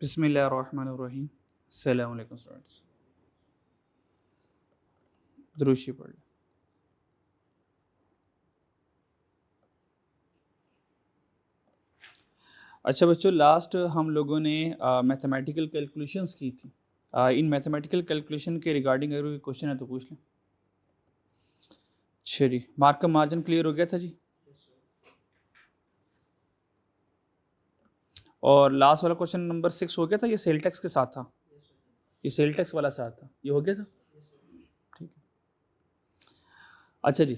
बिस्मिल्लाहिर्रहमानिर्रहीम। अस्सलाम वालेकुम स्टूडेंट्स। दुरूशी पढ़ लें। अच्छा बच्चों, लास्ट हम लोगों ने मैथमेटिकल कैलकुलेशंस की थी। इन मैथमेटिकल कैलकुलेशन के रिगार्डिंग अगर कोई क्वेश्चन है तो पूछ लें। चलिए, मार्क का मार्जिन क्लियर हो गया था जी। और लास्ट वाला क्वेश्चन नंबर 6 हो गया था, ये सेल टैक्स के साथ था, ये सेल टैक्स वाला साथ था, ये हो गया था। ठीक है, अच्छा जी।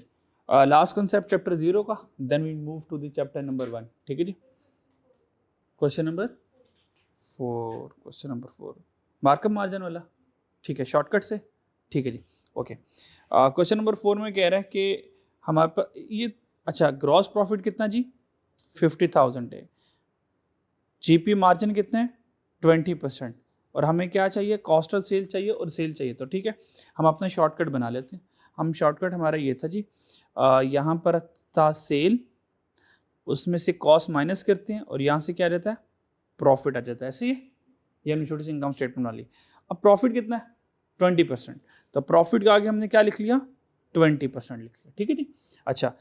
लास्ट कॉन्सेप्ट चैप्टर 0 का, then we move to the chapter number 1। ठीक है जी। क्वेश्चन नंबर 4 मार्कअप मार्जिन वाला। ठीक है, शॉर्टकट से। ठीक है जी, ओके। क्वेश्चन नंबर 4 में कह रहा है कि हमारे पास ये, अच्छा, ग्रॉस प्रॉफिट कितना जी? 50,000 है। जीपी मार्जिन कितने हैं? 20%। और हमें क्या चाहिए? कॉस्ट ऑफ सेल चाहिए और सेल चाहिए। तो ठीक है, हम अपना शॉर्टकट बना लेते हैं। हम शॉर्टकट हमारा ये था जी, यहाँ पर था सेल, उसमें से कॉस्ट माइनस करते हैं और यहाँ से क्या रहता है? प्रॉफिट आ जाता है। ऐसे ही ये हमने छोटी सी इनकम स्टेटमेंट बना ली। अब प्रॉफिट कितना है? 20%। तो प्रॉफिट के आगे हमने क्या लिख लिया? 20% लिख लिया। ठीक है जी। अच्छा,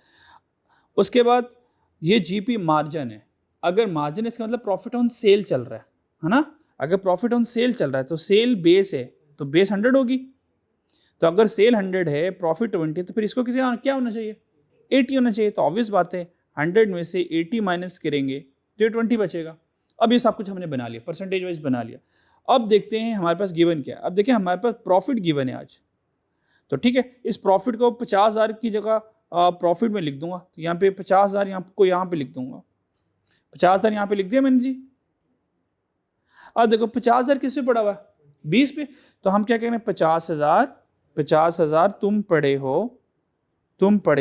उसके बाद ये जीपी मार्जिन है। अगर मार्जिन, इसका मतलब प्रॉफिट ऑन सेल चल रहा है ना? अगर प्रॉफिट ऑन सेल चल रहा है तो सेल बेस है, तो बेस 100 होगी। तो अगर सेल 100 है, प्रॉफिट 20, तो फिर इसको किसी क्या होना चाहिए? 80 होना चाहिए। तो ऑब्वियस बात है, 100 में से 80 माइनस करेंगे तो 20 बचेगा। अब ये सब कुछ हमने बना लिया, परसेंटेज वाइज बना लिया। अब देखते हैं हमारे पास गिवन क्या है। अब देखिए हमारे पास प्रॉफिट गिवन है आज। तो ठीक है, इस प्रॉफिट को 50,000 की जगह प्रॉफिट में लिख दूंगा। तो यहाँ पे 50,000 यहाँ पे लिख दूंगा। 50,000 यहाँ पे लिख दिया मैंने जी। अब देखो 50,000 किस पे पड़ा हुआ है? 20 पे। तो हम क्या कह रहे हैं? 50,000 तुम पढ़े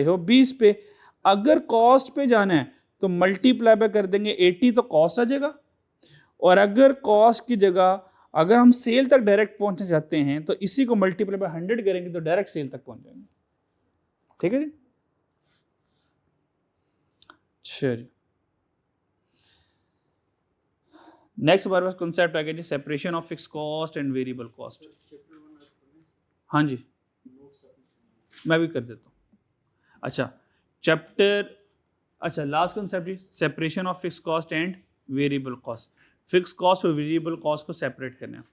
हो 20 पे। अगर कॉस्ट पे जाना है तो मल्टीप्लाई पे कर देंगे 80, तो कॉस्ट आ जाएगा। और अगर कॉस्ट की जगह अगर हम सेल तक डायरेक्ट पहुंचना चाहते हैं तो इसी को मल्टीप्लाई बाय 100 करेंगे तो डायरेक्ट सेल तक पहुंच जाएंगे। ठीक है जी। चलिए, नेक्स्ट हमारे पास कॉन्सेप्ट आ गया जी, separation of fix cost and variable cost. हाँ जी, मैं भी कर देता हूँ। अच्छा, चैप्टर, अच्छा लास्ट कॉन्सेप्ट जी, separation of fix cost and variable cost. Fix cost और वेरिएबल कॉस्ट को सेपरेट करना।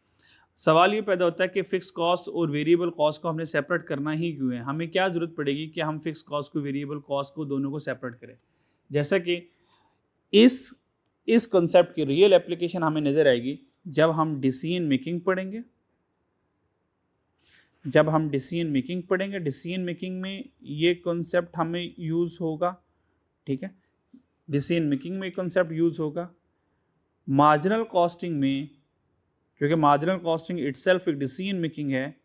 सवाल ये पैदा होता है कि फिक्स कॉस्ट और वेरिएबल कॉस्ट को हमने सेपरेट करना ही क्यों है? हमें क्या ज़रूरत पड़ेगी कि हम फिक्स कॉस्ट को, वेरिएबल कॉस्ट को, दोनों को सेपरेट करें? जैसा कि इस कॉन्सेप्ट की रियल एप्लीकेशन हमें नज़र आएगी जब हम डिसीजन मेकिंग पढ़ेंगे। डिसीजन मेकिंग में ये कॉन्सेप्ट हमें यूज़ होगा। ठीक है, डिसीजन मेकिंग में कॉन्सेप्ट यूज़ होगा। मार्जिनल कॉस्टिंग में, क्योंकि मार्जिनल कॉस्टिंग इटसेल्फ एक डिसीजन मेकिंग है,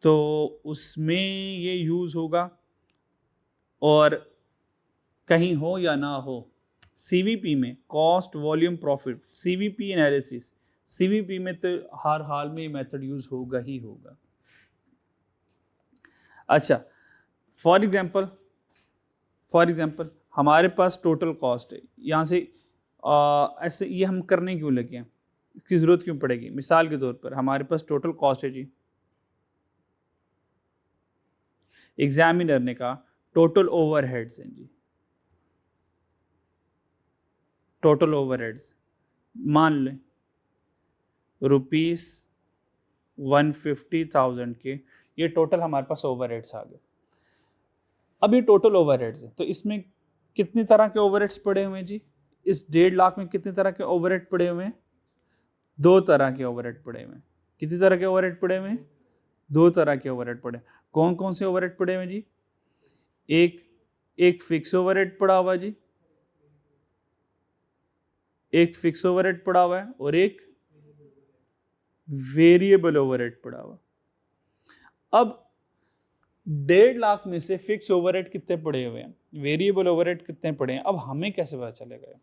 तो उसमें ये यूज़ होगा। और कहीं हो या ना हो, सीवीपी में, cost volume profit, CVP analysis, CVP में तो हर हाल में मेथड यूज़ होगा ही होगा। अच्छा, फॉर एग्जांपल हमारे पास टोटल कॉस्ट है। यहाँ से ऐसे ये हम करने क्यों लगे हैं? इसकी ज़रूरत क्यों पड़ेगी? मिसाल के तौर पर हमारे पास टोटल कॉस्ट है जी, एग्जामिनर ने कहा टोटल ओवरहेड्स हैं जी, टोटल ओवरहेड्स मान लें ₹150,000 के, ये टोटल हमारे पास ओवरहेड्स आ गए। अब ये टोटल ओवरहेड्स है, तो इसमें कितनी तरह के ओवरहेड्स पड़े हुए हैं जी? इस 1.5 लाख में कितनी तरह के ओवरहेड पड़े हुए हैं? 2 तरह के ओवरहेड पड़े हुए हैं। कितनी तरह के ओवरहेड पड़े हुए हैं? 2 तरह के ओवरहेड पड़े। कौन कौन से ओवरहेड पड़े हुए हैं जी? एक फिक्स ओवरहेड पड़ा हुआ जी, एक फिक्स ओवरहेड पड़ा हुआ है और एक वेरिएबल ओवरहेड पड़ा हुआ। अब 1.5 लाख में से फिक्स ओवरहेड कितने पड़े हुए हैं, वेरिएबल ओवरहेड कितने पड़े हैं, अब हमें कैसे पता चलेगा?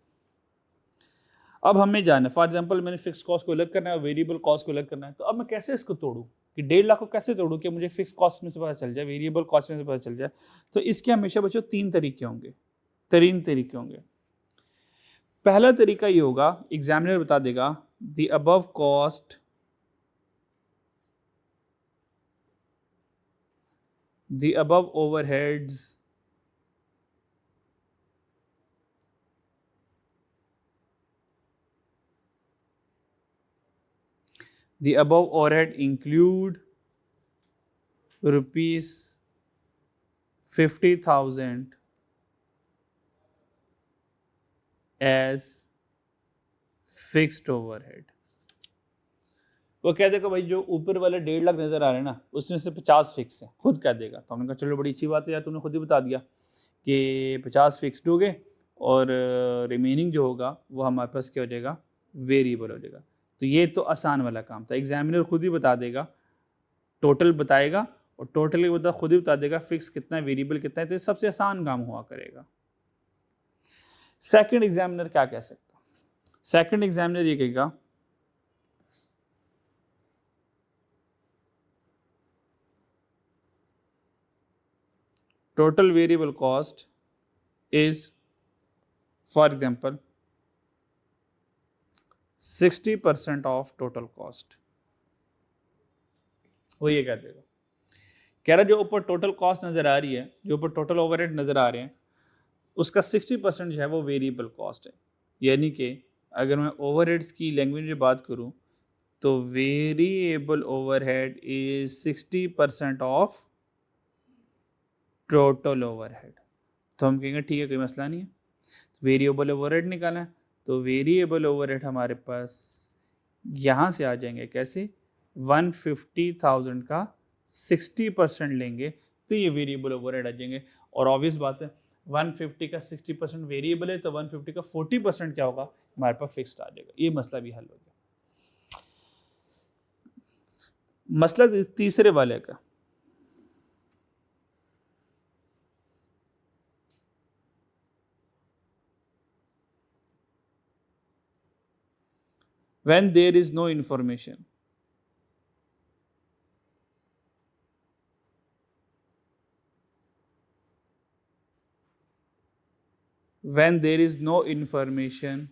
अब हमें जाना, फॉर एग्जांपल मैंने फिक्स कॉस्ट को अलग करना है और वेरिएबल कॉस्ट को अलग करना है, तो अब मैं कैसे इसको तोड़ूं कि 1.5 लाख को कैसे तोड़ूं कि मुझे फिक्स कॉस्ट में से पता चल जाए, वेरिएबल कॉस्ट में से पता चल जाए? तो इसके हमेशा बच्चों 3 तरीके होंगे। पहला तरीका ये होगा, एग्जामिनर बता देगा the above cost the above overheads the above overhead include rupees 50,000 as fixed overhead। वो कह देगा भाई जो ऊपर वाले 1.5 लाख नज़र आ रहे हैं ना, उसमें से 50 फिक्स है, खुद कह देगा। तो हमने कहा चलो बड़ी अच्छी बात है यार, तुमने खुद ही बता दिया कि 50 फिक्स्ड हो गए और रिमेनिंग जो होगा वो हमारे पास क्या हो जाएगा, वेरिएबल हो जाएगा। तो ये तो आसान वाला काम था, एग्जामिनर खुद ही बता देगा, टोटल बताएगा और टोटल के बता खुद ही बता देगा फिक्स कितना है, वेरिएबल कितना है, तो सबसे आसान काम हुआ करेगा। सेकंड एग्जामिनर क्या कह सकता, सेकंड एग्जामिनर ये कहेगा total variable cost is, for example, 60% of total cost। वो ये कह देगा, कह रहा जो ऊपर टोटल कॉस्ट नज़र आ रही है, जो ऊपर टोटल ओवरहेड नज़र आ रहे हैं, उसका 60% जो है वो वेरिएबल कॉस्ट है। यानी कि अगर मैं ओवरहेड्स की लैंग्वेज में बात करूं तो variable overhead is 60% of total overhead. तो हम कहेंगे ठीक है, कोई मसला नहीं है, वेरिएबल ओवरहेड निकालना है, तो वेरिएबल ओवरहेड हमारे पास यहाँ से आ जाएंगे कैसे, 150,000 का 60% लेंगे तो ये वेरिएबल ओवरहेड आ जाएंगे। और ऑब्वियस बात है 150 का 60% वेरिएबल है तो 150 का 40% क्या होगा, हमारे पास फिक्स्ड आ जाएगा। ये मसला भी हल हो गया। मसला तीसरे वाले का, when there is no information, when there is no information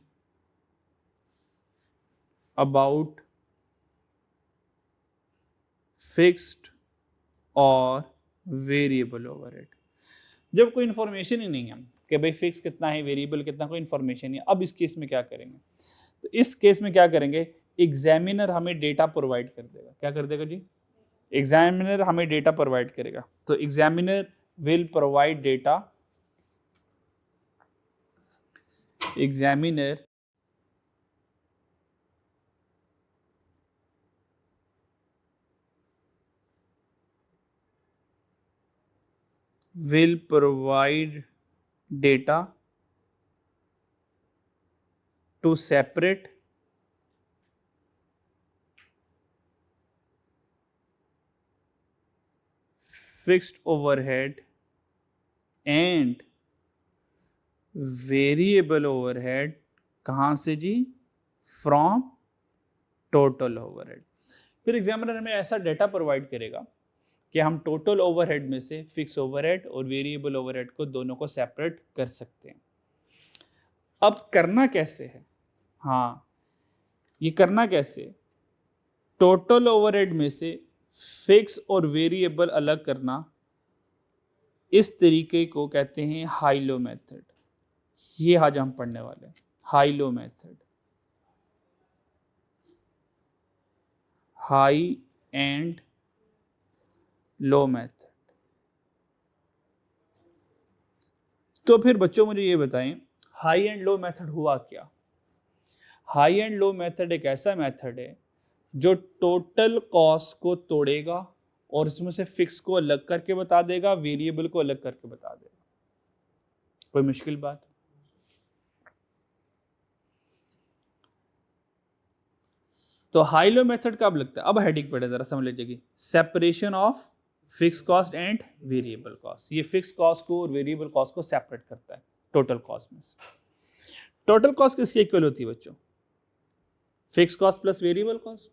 about fixed और वेरिएबल ओवरहेड। जब कोई इन्फॉर्मेशन ही नहीं है कि भाई फिक्स कितना है, वेरिएबल कितना, कोई इन्फॉर्मेशन नहीं है, अब इस केस में क्या करेंगे, तो इस केस में क्या करेंगे, एग्जामिनर हमें डेटा प्रोवाइड कर देगा। क्या कर देगा जी, एग्जामिनर हमें डेटा प्रोवाइड करेगा। तो examiner will provide data, examiner will provide data to separate fixed overhead and variable overhead। कहाँ से जी, फ्रॉम टोटल ओवरहेड। फिर एग्जामिनर हमें ऐसा डेटा प्रोवाइड करेगा कि हम टोटल ओवरहेड में से फिक्स ओवरहेड और वेरिएबल ओवरहेड को दोनों को सेपरेट कर सकते हैं। अब करना कैसे है, हाँ ये करना कैसे, टोटल ओवरहेड में से फिक्स और वेरिएबल अलग करना, इस तरीके को कहते हैं हाई लो मेथड। ये आज हम पढ़ने वाले हैं, high low method, high and low method. तो फिर बच्चों मुझे ये बताएं, हाई एंड लो मेथड हुआ क्या। हाई एंड लो मेथड एक ऐसा मेथड है जो टोटल कॉस्ट को तोड़ेगा और उसमें से फिक्स को अलग करके बता देगा, वेरिएबल को अलग करके बता देगा। कोई मुश्किल बात, तो हाई लो मेथड कब लगता है, अब हेडिंग पढ़े जरा समझ लीजिएगी, separation of fix cost and variable cost. ये फिक्स कॉस्ट को और वेरिएबल कॉस्ट को सेपरेट करता है टोटल कॉस्ट में से। टोटल कॉस्ट किसकी इक्वल होती है बच्चों, fix cost plus variable cost.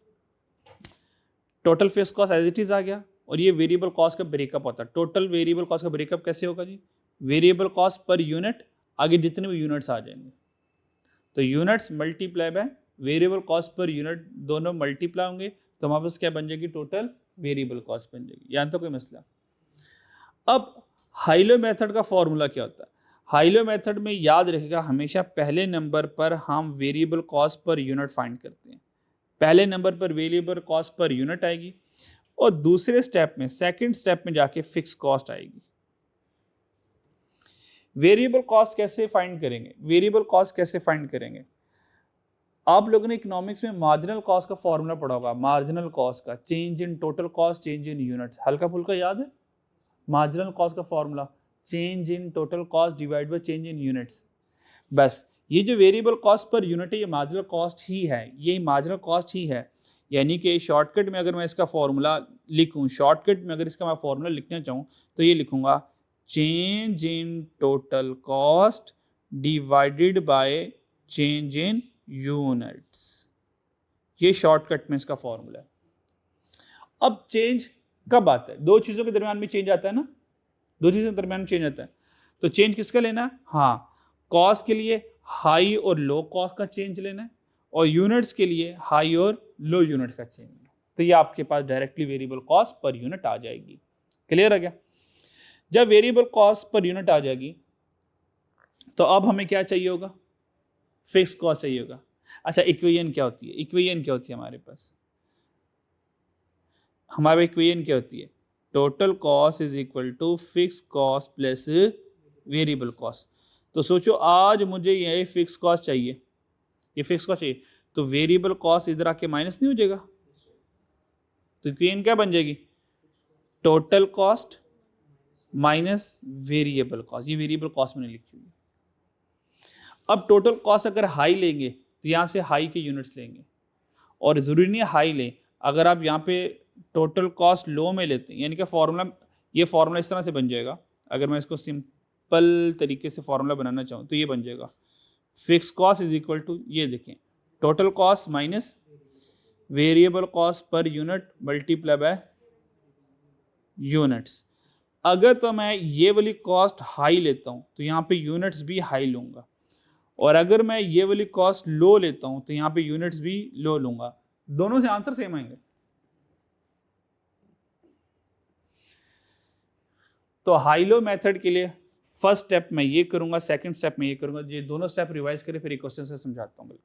Total fix cost as it is आ गया और ये वेरिएबल कॉस्ट का ब्रेकअप होता है। टोटल वेरिएबल कॉस्ट का ब्रेकअप कैसे होगा जी, वेरिएबल कॉस्ट पर यूनिट, आगे जितने भी यूनिट्स आ जाएंगे तो units multiply by variable cost per unit, दोनों मल्टीप्लाई होंगे तो हमारे पास क्या बन जाएगी, टोटल वेरिएबल कॉस्ट बन जाएगी। यहाँ तो कोई मसला। अब हाइलो मेथड का फॉर्मूला क्या होता है? हाइलो मेथड में याद रखिएगा हमेशा पहले नंबर पर हम variable cost per unit find करते हैं। पहले नंबर पर वेरिएबल कॉस्ट पर यूनिट आएगी और दूसरे स्टेप में, सेकंड स्टेप में जाके फिक्स कॉस्ट आएगी। वेरिएबल कॉस्ट कैसे फाइंड करेंगे? वेरिएबल कॉस्ट कैसे फाइंड करेंगे? आप लोगों ने इकोनॉमिक्स में मार्जिनल कॉस्ट का फॉर्मूला पढ़ा होगा। मार्जिनल कॉस्ट का change in total cost, change in units, हल्का फुल्का याद है? मार्जिनल कॉस्ट का formula change in total cost divide by change in units. बस ये जो वेरिएबल कॉस्ट पर यूनिट है ये मार्जिनल कॉस्ट ही है, ये मार्जिनल कॉस्ट ही है। यानी कि शॉर्टकट में अगर मैं इसका फॉर्मूला लिखूं, शॉर्टकट में अगर इसका मैं फॉर्मूला लिखना चाहूँ तो ये लिखूंगा change in total cost divided by change in units. ये शॉर्टकट में इसका फॉर्मूला है। अब चेंज कब आता है? दो चीजों के दरमियान में चेंज आता है ना, दो चीजों के दरमियान में चेंज आता है। तो चेंज किसका लेना है? हाँ, कॉस्ट के लिए हाई और लो कॉस्ट का चेंज लेना है और यूनिट्स के लिए हाई और लो यूनिट्स का चेंज लेना है। तो ये आपके पास directly variable cost per unit आ जाएगी। क्लियर है क्या? जब वेरिएबल कॉस्ट पर यूनिट आ जाएगी तो अब हमें क्या चाहिए होगा? फिक्स कॉस्ट चाहिए होगा। अच्छा, इक्वेशन क्या होती है? इक्वेशन क्या होती है हमारे पास? हमारे इक्वेशन क्या होती है? Total cost is equal to fix cost plus variable cost. तो सोचो आज मुझे ये फिक्स कॉस्ट चाहिए, ये फिक्स कॉस्ट चाहिए, तो वेरिएबल कॉस्ट इधर आके माइनस नहीं हो जाएगा? तो इक्वेशन क्या बन जाएगी? Total cost minus variable cost. ये वेरिएबल कॉस्ट मैंने लिखी हुई है। अब टोटल कॉस्ट अगर हाई लेंगे तो यहाँ से हाई के यूनिट्स लेंगे, और ज़रूरी नहीं हाई लें। अगर आप यहाँ पे टोटल कॉस्ट लो में लेते हैं, यानी कि फॉर्मूला, ये फॉर्मूला इस तरह से बन जाएगा। अगर मैं इसको सिंपल तरीके से फॉर्मूला बनाना चाहूँ तो ये बन जाएगा fix cost is equal to, ये देखें, total cost minus variable cost per unit multiply by units. अगर तो मैं ये वाली कॉस्ट हाई लेता हूँ तो यहाँ पे यूनिट्स भी हाई लूँगा, और अगर मैं ये वाली कॉस्ट लो लेता हूँ तो यहाँ पे यूनिट्स भी लो लूँगा। दोनों से आंसर सेम आएंगे। तो हाई लो मेथड के लिए फर्स्ट स्टेप मैं ये करूंगा, सेकंड स्टेप मैं ये करूंगा। ये दोनों स्टेप रिवाइज करें, फिर एक क्वेश्चन से समझाता हूँ।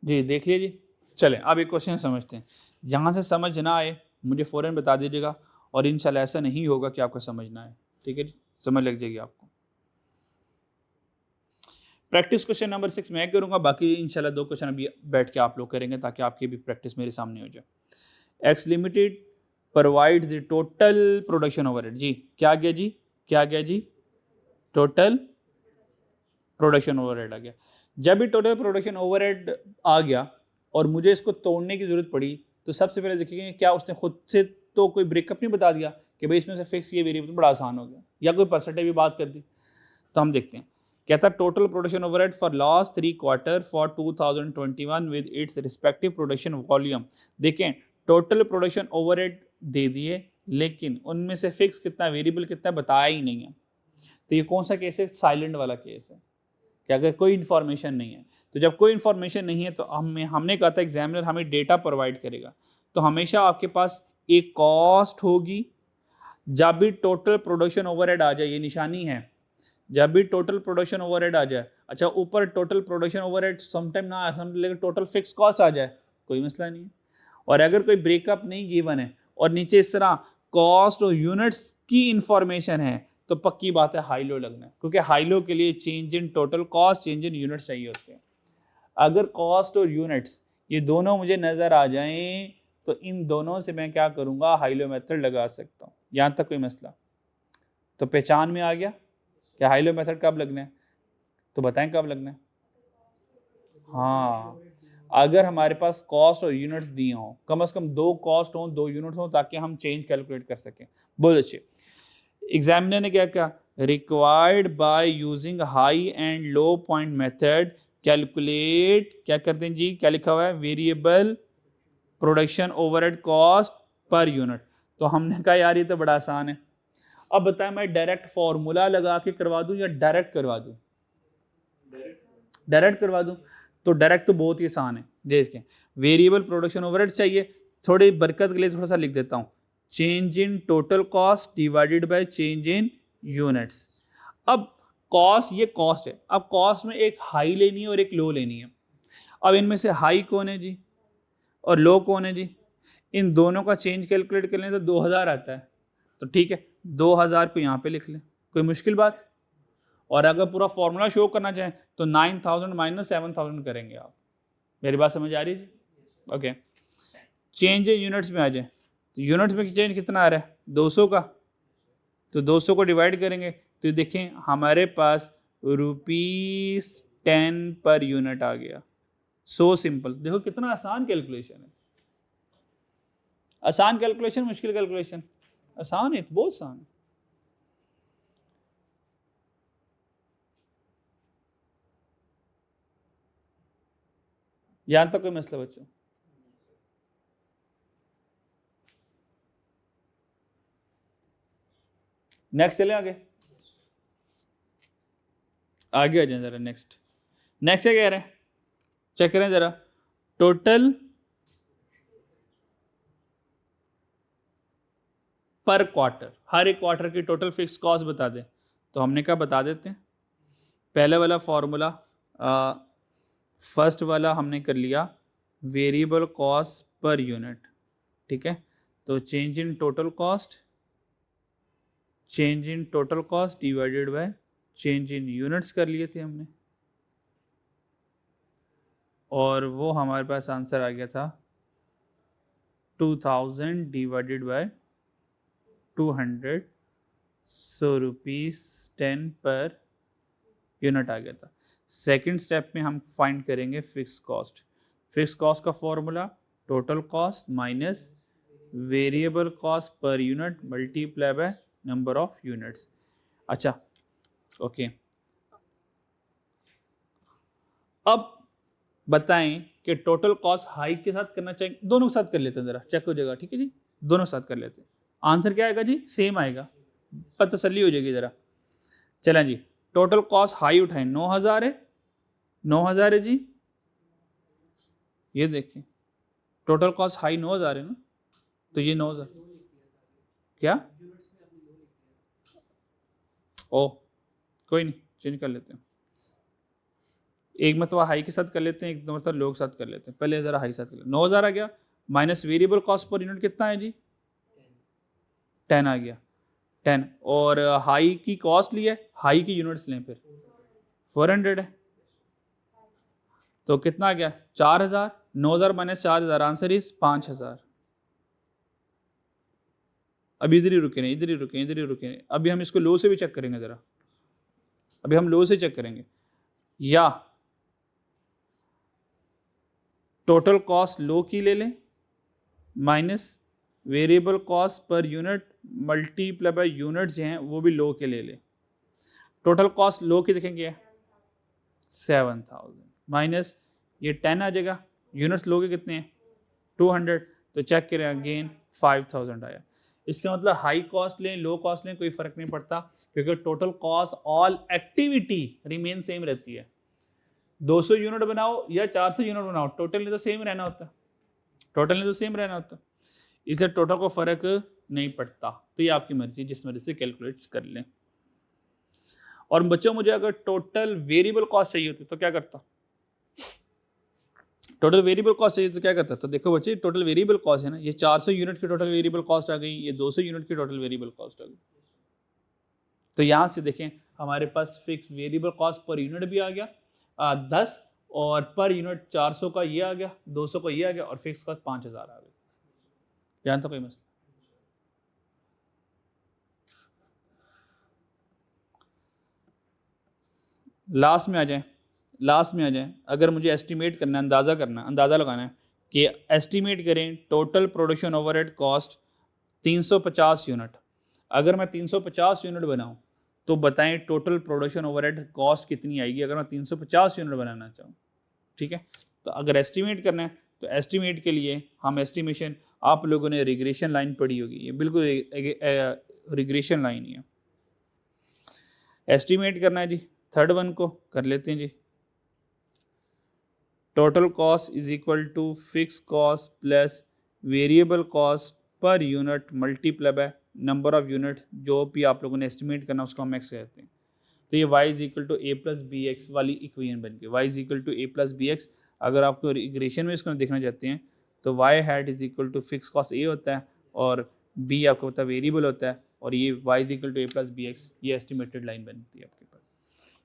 जी देख लीजिए। चलें अब एक क्वेश्चन समझते हैं। जहाँ से समझ ना आए मुझे फ़ौरन बता दीजिएगा, और इंशाल्लाह ऐसा नहीं होगा कि आपको समझ ना आए। ठीक है जी, समझ लग जाएगी आपको। प्रैक्टिस क्वेश्चन नंबर 6 मैं करूँगा, बाकी इंशाल्लाह 2 क्वेश्चन अभी बैठ के आप लोग करेंगे ताकि आपकी भी प्रैक्टिस मेरे सामने हो जाए। X limited provides the total production overhead. जी क्या गया जी, क्या गया जी? टोटल प्रोडक्शन ओवरहेड आ गया। जब भी टोटल प्रोडक्शन ओवरहेड आ गया और मुझे इसको तोड़ने की ज़रूरत पड़ी, तो सबसे पहले देखिए क्या उसने खुद से तो कोई ब्रेकअप नहीं बता दिया कि भाई इसमें से फिक्स ये वेरिएबल, बड़ा आसान हो गया, या कोई परसेंटेज भी बात कर दी। तो हम देखते हैं, कहता total production overhead for last 3 quarter for 2021 with its respective production volume. देखें टोटल प्रोडक्शन ओवरहेड दे दिए, लेकिन उनमें से फिक्स कितना, वेरिएबल कितना बताया ही नहीं है। तो ये कौन सा केस है? साइलेंट वाला केस है कि अगर कोई इन्फॉर्मेशन नहीं है। तो जब कोई इन्फॉर्मेशन नहीं है तो हमने कहा था एग्जामिनर हमें डेटा प्रोवाइड करेगा, तो हमेशा आपके पास एक कॉस्ट होगी। जब भी टोटल प्रोडक्शन ओवरहेड आ जाए, ये निशानी है, जब भी टोटल प्रोडक्शन ओवरहेड आ जाए, अच्छा ऊपर टोटल प्रोडक्शन ओवरहेड समटाइम ना आए, लेकिन टोटल फिक्स कॉस्ट आ जाए, कोई मसला नहीं है। और अगर कोई ब्रेकअप नहीं गिवन है और नीचे इस तरह कॉस्ट और यूनिट्स की इंफॉर्मेशन है, तो पक्की बात है हाई लो लगना है, क्योंकि हाई लो के लिए change in total cost, change in units चाहिए होते हैं। अगर कॉस्ट और यूनिट्स ये दोनों मुझे नज़र आ जाएं तो इन दोनों से मैं क्या करूँगा, हाई लो मेथड लगा सकता हूँ। यहाँ तक कोई मसला? तो पहचान में आ गया कि हाई लो मेथड कब लगना है? तो बताएं कब लगना है? हाँ, अगर हमारे पास कॉस्ट और यूनिट्स दिए हों, कम से कम 2 कॉस्ट हों 2 यूनिट्स हों, ताकि हम चेंज कैलकुलेट कर सकें। बहुत अच्छे। एग्जामिनर ने क्या कहा, required by using high and low point method calculate, क्या करते हैं जी, क्या लिखा हुआ है, variable production overhead cost per unit. तो हमने कहा यार ये तो बड़ा आसान है। अब बताएं मैं डायरेक्ट फॉर्मूला लगा के करवा दूं या डायरेक्ट करवा दूं? डायरेक्ट करवा दूं। तो डायरेक्ट तो बहुत ही आसान है। देखिए वेरिएबल प्रोडक्शन ओवरहेड चाहिए, थोड़ी बरकत के लिए थोड़ा सा लिख देता हूं, change in total cost divided by change in units. अब कॉस्ट, ये कॉस्ट है, अब कॉस्ट में एक हाई लेनी है और एक लो लेनी है। अब इनमें से हाई कौन है जी और लो कौन है जी? इन दोनों का चेंज कैलकुलेट कर लें तो 2000 आता है। तो ठीक है, 2000 को यहाँ पे लिख लें, कोई मुश्किल बात? और अगर पूरा फॉर्मूला शो करना चाहें तो 9000 माइनस 7000 करेंगे आप। मेरी बात समझ आ रही है जी? ओके। चेंज यूनिट्स में आ जाए, तो यूनिट्स में चेंज कितना आ रहा है, 200 का। तो 200 को डिवाइड करेंगे तो देखें हमारे पास ₹10 पर यूनिट आ गया। So simple. देखो कितना आसान कैलकुलेशन है। आसान कैलकुलेशन, मुश्किल कैलकुलेशन? आसान है, बहुत आसान है। यहां तक कोई मसला बच्चों? नेक्स्ट चले आगे, आगे आ जाए जरा। नेक्स्ट क्या कह रहे हैं, चेक करें जरा। टोटल पर क्वार्टर, हर एक क्वार्टर की टोटल फिक्स कॉस्ट बता दें। तो हमने कहा बता देते हैं। पहले वाला फॉर्मूला, फर्स्ट वाला हमने कर लिया वेरिएबल कॉस्ट पर यूनिट, ठीक है। तो change in total cost, change in total cost divided by change in units कर लिए थे हमने, और वो हमारे पास आंसर आ गया था 2000 डिवाइडेड बाय 200, सो ₹10 पर यूनिट आ गया था। सेकंड स्टेप में हम फाइंड करेंगे फिक्स कॉस्ट। फिक्स कॉस्ट का formula total cost minus variable cost per unit multiply by number of units. अच्छा ओके। अब बताएं कि टोटल कॉस्ट हाई के साथ करना चाहिए, दोनों के साथ कर लेते हैं, जरा चेक हो जाएगा, ठीक है जी, दोनों के साथ कर लेते हैं। आंसर क्या आएगा जी, सेम आएगा, पर तसल्ली हो जाएगी जरा। चलें जी, टोटल कॉस्ट हाई उठाएं, 9000 है, 9000 है जी, ये देखिए टोटल कॉस्ट हाई 9000 है ना, तो ये 9000 क्या, ओ कोई नहीं, चेंज कर लेते हैं। एक मतलब हाई के साथ कर लेते हैं, एक मतलब लो के साथ कर लेते हैं। पहले जरा हाई के साथ कर लेते हैं। 9000 आ गया, minus variable cost per unit कितना है जी, 10 आ गया, 10। और हाई की कॉस्ट ली है, हाई की यूनिट्स लें फिर 400 है, तो कितना आ गया 4000। 9000 माइनस 4000, आंसर इज 5000। अब इधर ही रुके नहीं, इधर ही रुके, इधर ही रुके नहीं। अभी हम इसको लो से भी चेक करेंगे जरा, अभी हम लो से चेक करेंगे। या टोटल कॉस्ट लो की ले लें minus variable cost per unit multiply by unit जो हैं वो भी लो के ले लें। टोटल कॉस्ट लो की देखेंगे 7000 माइनस ये 10 आ जाएगा, यूनिट्स लो के कितने हैं 200, तो चेक करें अगेन 5000 आया। इसका मतलब हाई कॉस्ट लें लो कॉस्ट लें कोई फर्क नहीं पड़ता, क्योंकि total cost all activity remain same रहती है। 200 यूनिट बनाओ या 400 यूनिट बनाओ, टोटल ने तो सेम रहना होता, टोटल ने तो सेम रहना होता, इससे टोटल को फर्क नहीं पड़ता। तो ये आपकी मर्जी, जिस मर्जी से कैलकुलेट कर लें। और बच्चों मुझे अगर टोटल वेरिएबल कॉस्ट चाहिए होती तो क्या करता, टोटल वेरिएबल कॉस्ट चाहिए तो क्या करता, तो देखो बच्चे टोटल वेरिएबल कॉस्ट है ना, ये 400 यूनिट की टोटल वेरिएबल कॉस्ट आ गई, ये 200 यूनिट की टोटल वेरिएबल कॉस्ट आ गई। तो यहाँ से देखें हमारे पास fix variable cost per unit भी आ गया 10, और पर यूनिट 400 का ये आ गया, 200 का ये आ गया, और फिक्स कॉस्ट 5000 आ गई। यहाँ तो कोई मसला। लास्ट में आ जाए, लास्ट में आ जाए, अगर मुझे एस्टिमेट करना है, अंदाज़ा लगाना है कि एस्टिमेट करें total production overhead cost 350 unit. अगर मैं 350 यूनिट बनाऊं तो बताएं टोटल प्रोडक्शन ओवरहेड कॉस्ट कितनी आएगी अगर मैं 350 यूनिट बनाना चाहूँ। ठीक है, तो अगर एस्टिमेट करना है तो एस्टिमेट के लिए हम एस्टिमेशन, आप लोगों ने रिग्रेशन लाइन पढ़ी होगी, ये बिल्कुल रिग्रेशन लाइन ही है। एस्टिमेट करना है जी, थर्ड वन को कर लेते हैं जी। Total cost is equal to fix cost plus variable cost per unit multiply by number of unit, जो भी आप लोगों ने एस्टिमेट करना उसको हम एक्स कहते हैं। तो ये y is equal to a plus b x वाली इक्वेशन बन गई, y is equal to a plus b x. अगर आपको रिग्रेशन में इसको देखना चाहते हैं तो y hat is equal to fix cost A होता है और b आपको पता है वेरिएबल होता है, और ये y is equal to a plus b x, ये एस्टिमेटेड लाइन बनती है आपके पास।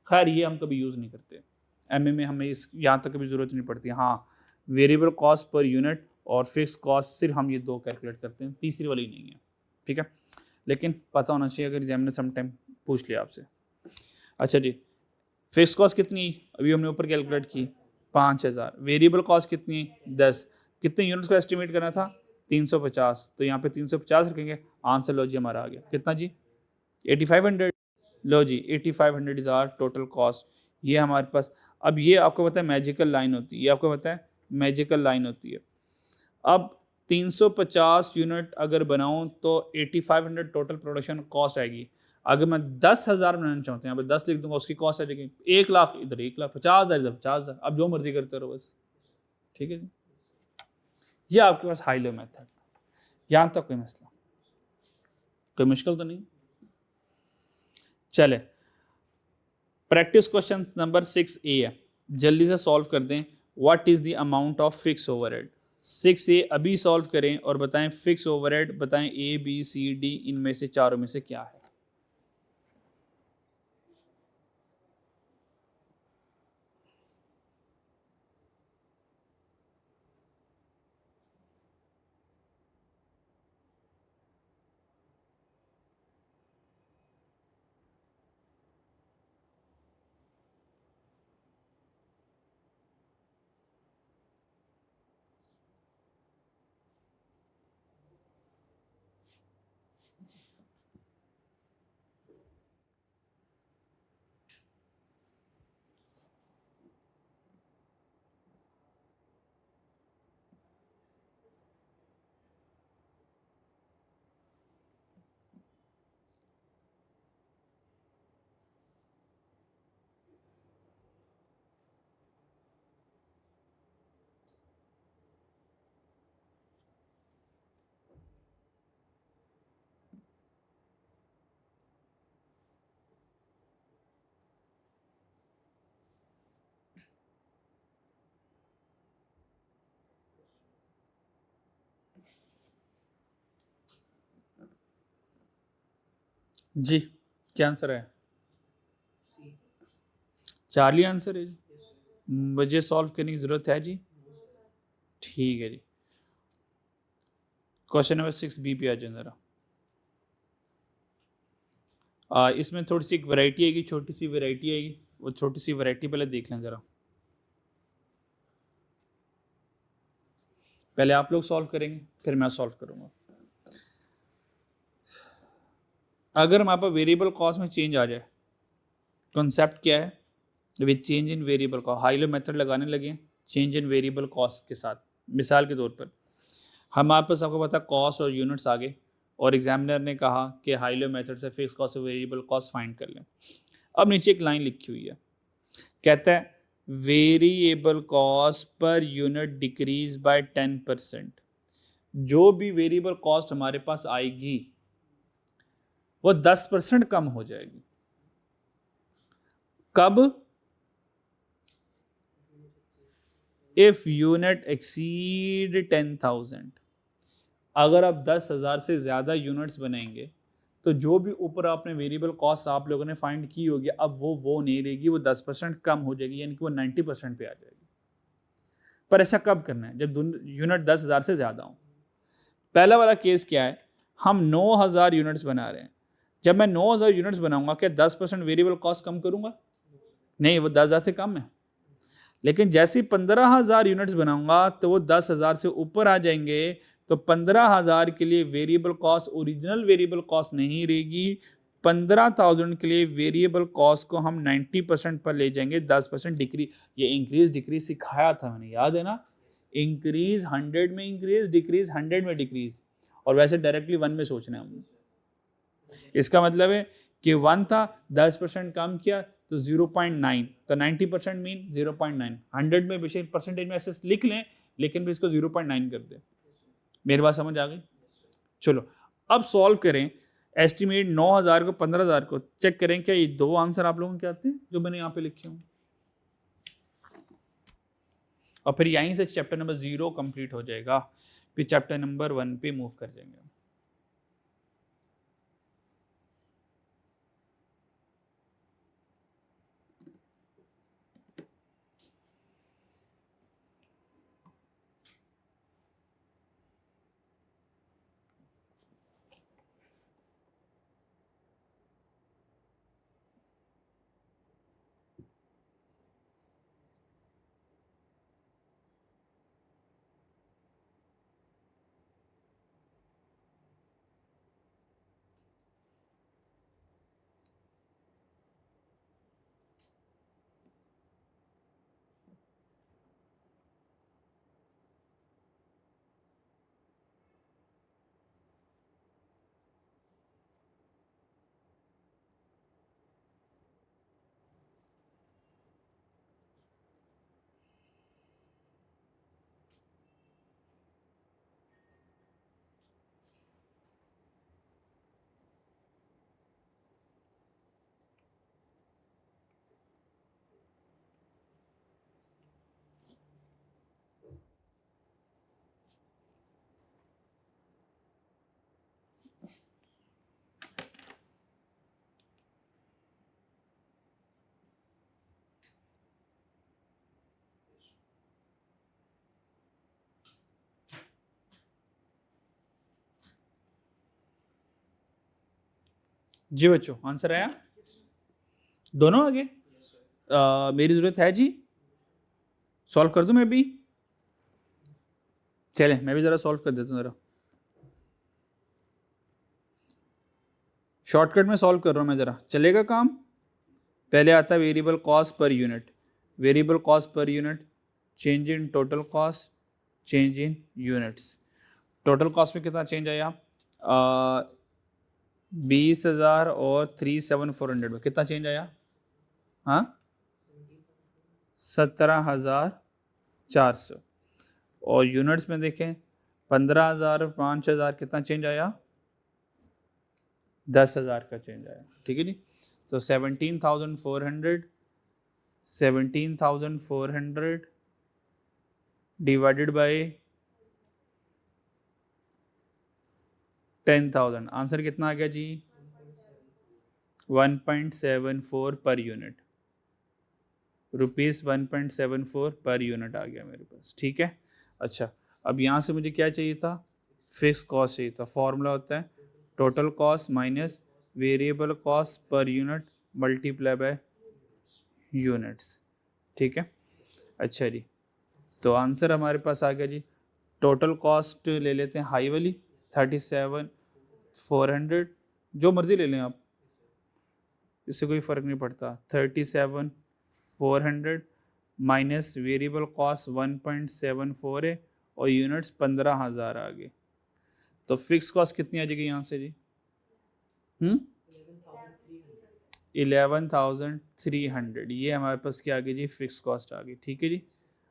खैर ये हम कभी यूज़ नहीं करते एम ए में, हमें इस यहाँ तक कभी ज़रूरत नहीं पड़ती। हाँ, वेरिएबल कॉस्ट पर यूनिट और फिक्स कॉस्ट सिर्फ हम ये दो कैलकुलेट करते हैं, तीसरी वाली नहीं है। ठीक है, लेकिन पता होना चाहिए अगर एग्जामिनर सम टाइम पूछ लिया आपसे। अच्छा जी, फिक्स कॉस्ट कितनी अभी हमने ऊपर कैलकुलेट की 5000, वेरिएबल कॉस्ट कितनी 10, कितने यूनिट्स को एस्टिमेट करना था 350, तो यहाँ पे 350 रखेंगे, आंसर लो जी हमारा आ गया कितना जी 8500। लो जी 8500 इज आर टोटल कॉस्ट, ये हमारे पास। अब ये आपको पता है मैजिकल लाइन होती है, ये आपको पता है मैजिकल लाइन होती है। अब 350 यूनिट अगर बनाऊं तो 8500 टोटल प्रोडक्शन कॉस्ट आएगी। अगर मैं 10,000 बनाना चाहता हूँ, यहाँ पे 10 लिख दूंगा, उसकी कॉस्ट आ जाएगी 1 लाख, इधर 1 लाख, 50,000 इधर 50,000, अब जो मर्जी करते रहो बस। ठीक है जी, ये आपके पास हाई लो मेथड, यहाँ तक कोई मसला, कोई मुश्किल तो नहीं। चले प्रैक्टिस क्वेश्चन नंबर 6A है, जल्दी से सॉल्व कर दें। What is the amount of fix overhead. 6A अभी सॉल्व करें और बताएं फिक्स ओवरहेड, बताएं A B C D इनमें से चारों में से क्या है। जी क्या आंसर है, चार्ली आंसर है जी, मुझे सॉल्व करने की जरूरत है जी। ठीक है जी, क्वेश्चन नंबर 6B पे आ जाए जरा। इसमें थोड़ी सी एक वैरायटी आएगी, छोटी सी वैरायटी आएगी, वो छोटी सी वैरायटी पहले देख लें ज़रा। पहले आप लोग सॉल्व करेंगे फिर मैं सॉल्व करूँगा। अगर हमारे पास वेरिएबल कॉस्ट में चेंज आ जाए, कॉन्सेप्ट क्या है, with change in variable cost, high low method लगाने लगे चेंज इन वेरिएबल कॉस्ट के साथ। मिसाल के तौर पर हमारे पास आपको पता कॉस्ट और यूनिट्स आ गए और एग्जामिनर ने कहा कि हाई लो मेथड से फिक्स कॉस्ट और वेरिएबल कॉस्ट फाइंड कर लें। अब नीचे एक लाइन लिखी हुई है, कहता है variable cost per unit decrease by 10%। जो भी वेरिएबल कॉस्ट हमारे पास आएगी वो 10% कम हो जाएगी। कब? If unit exceed 10,000। अगर आप 10,000 से ज़्यादा यूनिट्स बनाएंगे तो जो भी ऊपर आपने वेरिएबल कॉस्ट आप लोगों ने फाइंड की होगी, अब वो नहीं रहेगी, वो 10% कम हो जाएगी, यानी कि वो 90% पे आ जाएगी। पर ऐसा कब करना है? जब यूनिट 10,000 से ज़्यादा हो। पहला वाला केस क्या है, हम 9,000 यूनिट्स बना रहे हैं। जब मैं 9,000 यूनिट्स बनाऊंगा क्या 10% वेरिएबल कॉस्ट कम करूंगा? नहीं, वो 10,000 से कम है। लेकिन जैसे 15,000 यूनिट्स बनाऊंगा तो वो 10,000 से ऊपर आ जाएंगे, तो 15,000 के लिए variable cost original variable cost नहीं रहेगी। 15,000 के लिए वेरिएबल कॉस्ट को हम 90% पर ले जाएंगे, 10% डिक्रीज। ये इंक्रीज डिक्रीज सिखाया था मैंने, याद है ना? इंक्रीज 100 में इंक्रीज, डिक्रीज 100 में डिक्रीज, और वैसे डायरेक्टली 1 में सोचना है हमने। इसका मतलब है कि 1 था, 10% कम किया तो 0.9, तो 90% मीन 0.9। 100 में बेशक परसेंटेज में ऐसे लिख लें, लेकिन भी इसको 0.9 कर दे। मेरी बात समझ आ गई? चलो अब सॉल्व करें। एस्टिमेट 9,000 को 15,000 को चेक करें, क्या ये दो आंसर आप लोगों के आते हैं जो मैंने यहाँ पे लिखे हूँ, और फिर यहीं से चैप्टर नंबर 0 कंप्लीट हो जाएगा, फिर चैप्टर नंबर 1 पे मूव कर जाएंगे। जी बच्चों, आंसर आया? दोनों आगे? मेरी जरूरत है जी, सॉल्व कर दूं मैं भी? चले मैं भी जरा सॉल्व कर देता हूँ जरा, शॉर्टकट में सॉल्व कर रहा हूँ मैं जरा, चलेगा काम? पहले आता है variable cost per unit, variable cost per unit, change in total cost, change in units. Total cost में कितना चेंज आया? 20,000 और 37,400 में कितना चेंज आया? हाँ, 17,400। और यूनिट्स में देखें 15,000 और 5,000 कितना चेंज आया? 10,000 का चेंज आया। ठीक है जी, तो 17,400 डिवाइडेड बाय 10,000, आंसर कितना आ गया जी? 1.74 पर यूनिट, ₹1.74 पर यूनिट आ गया मेरे पास। ठीक है, अच्छा अब यहाँ से मुझे क्या चाहिए था? फिक्स कॉस्ट चाहिए था। फॉर्मूला होता है total cost minus variable cost per unit multiply by units. ठीक है, अच्छा जी, तो आंसर हमारे पास आ गया जी। टोटल कॉस्ट ले लेते हैं हाई वाली 37,400, जो मर्जी ले लें आप, इससे कोई फ़र्क नहीं पड़ता। 37,400 माइनस वेरिएबल कॉस्ट 1.74 है और यूनिट्स 15,000 आ गए, तो फिक्स कॉस्ट कितनी आ जाएगी यहाँ से जी? 11,300, ये हमारे पास क्या आ गई जी? फिक्स कॉस्ट आ गई। ठीक है जी,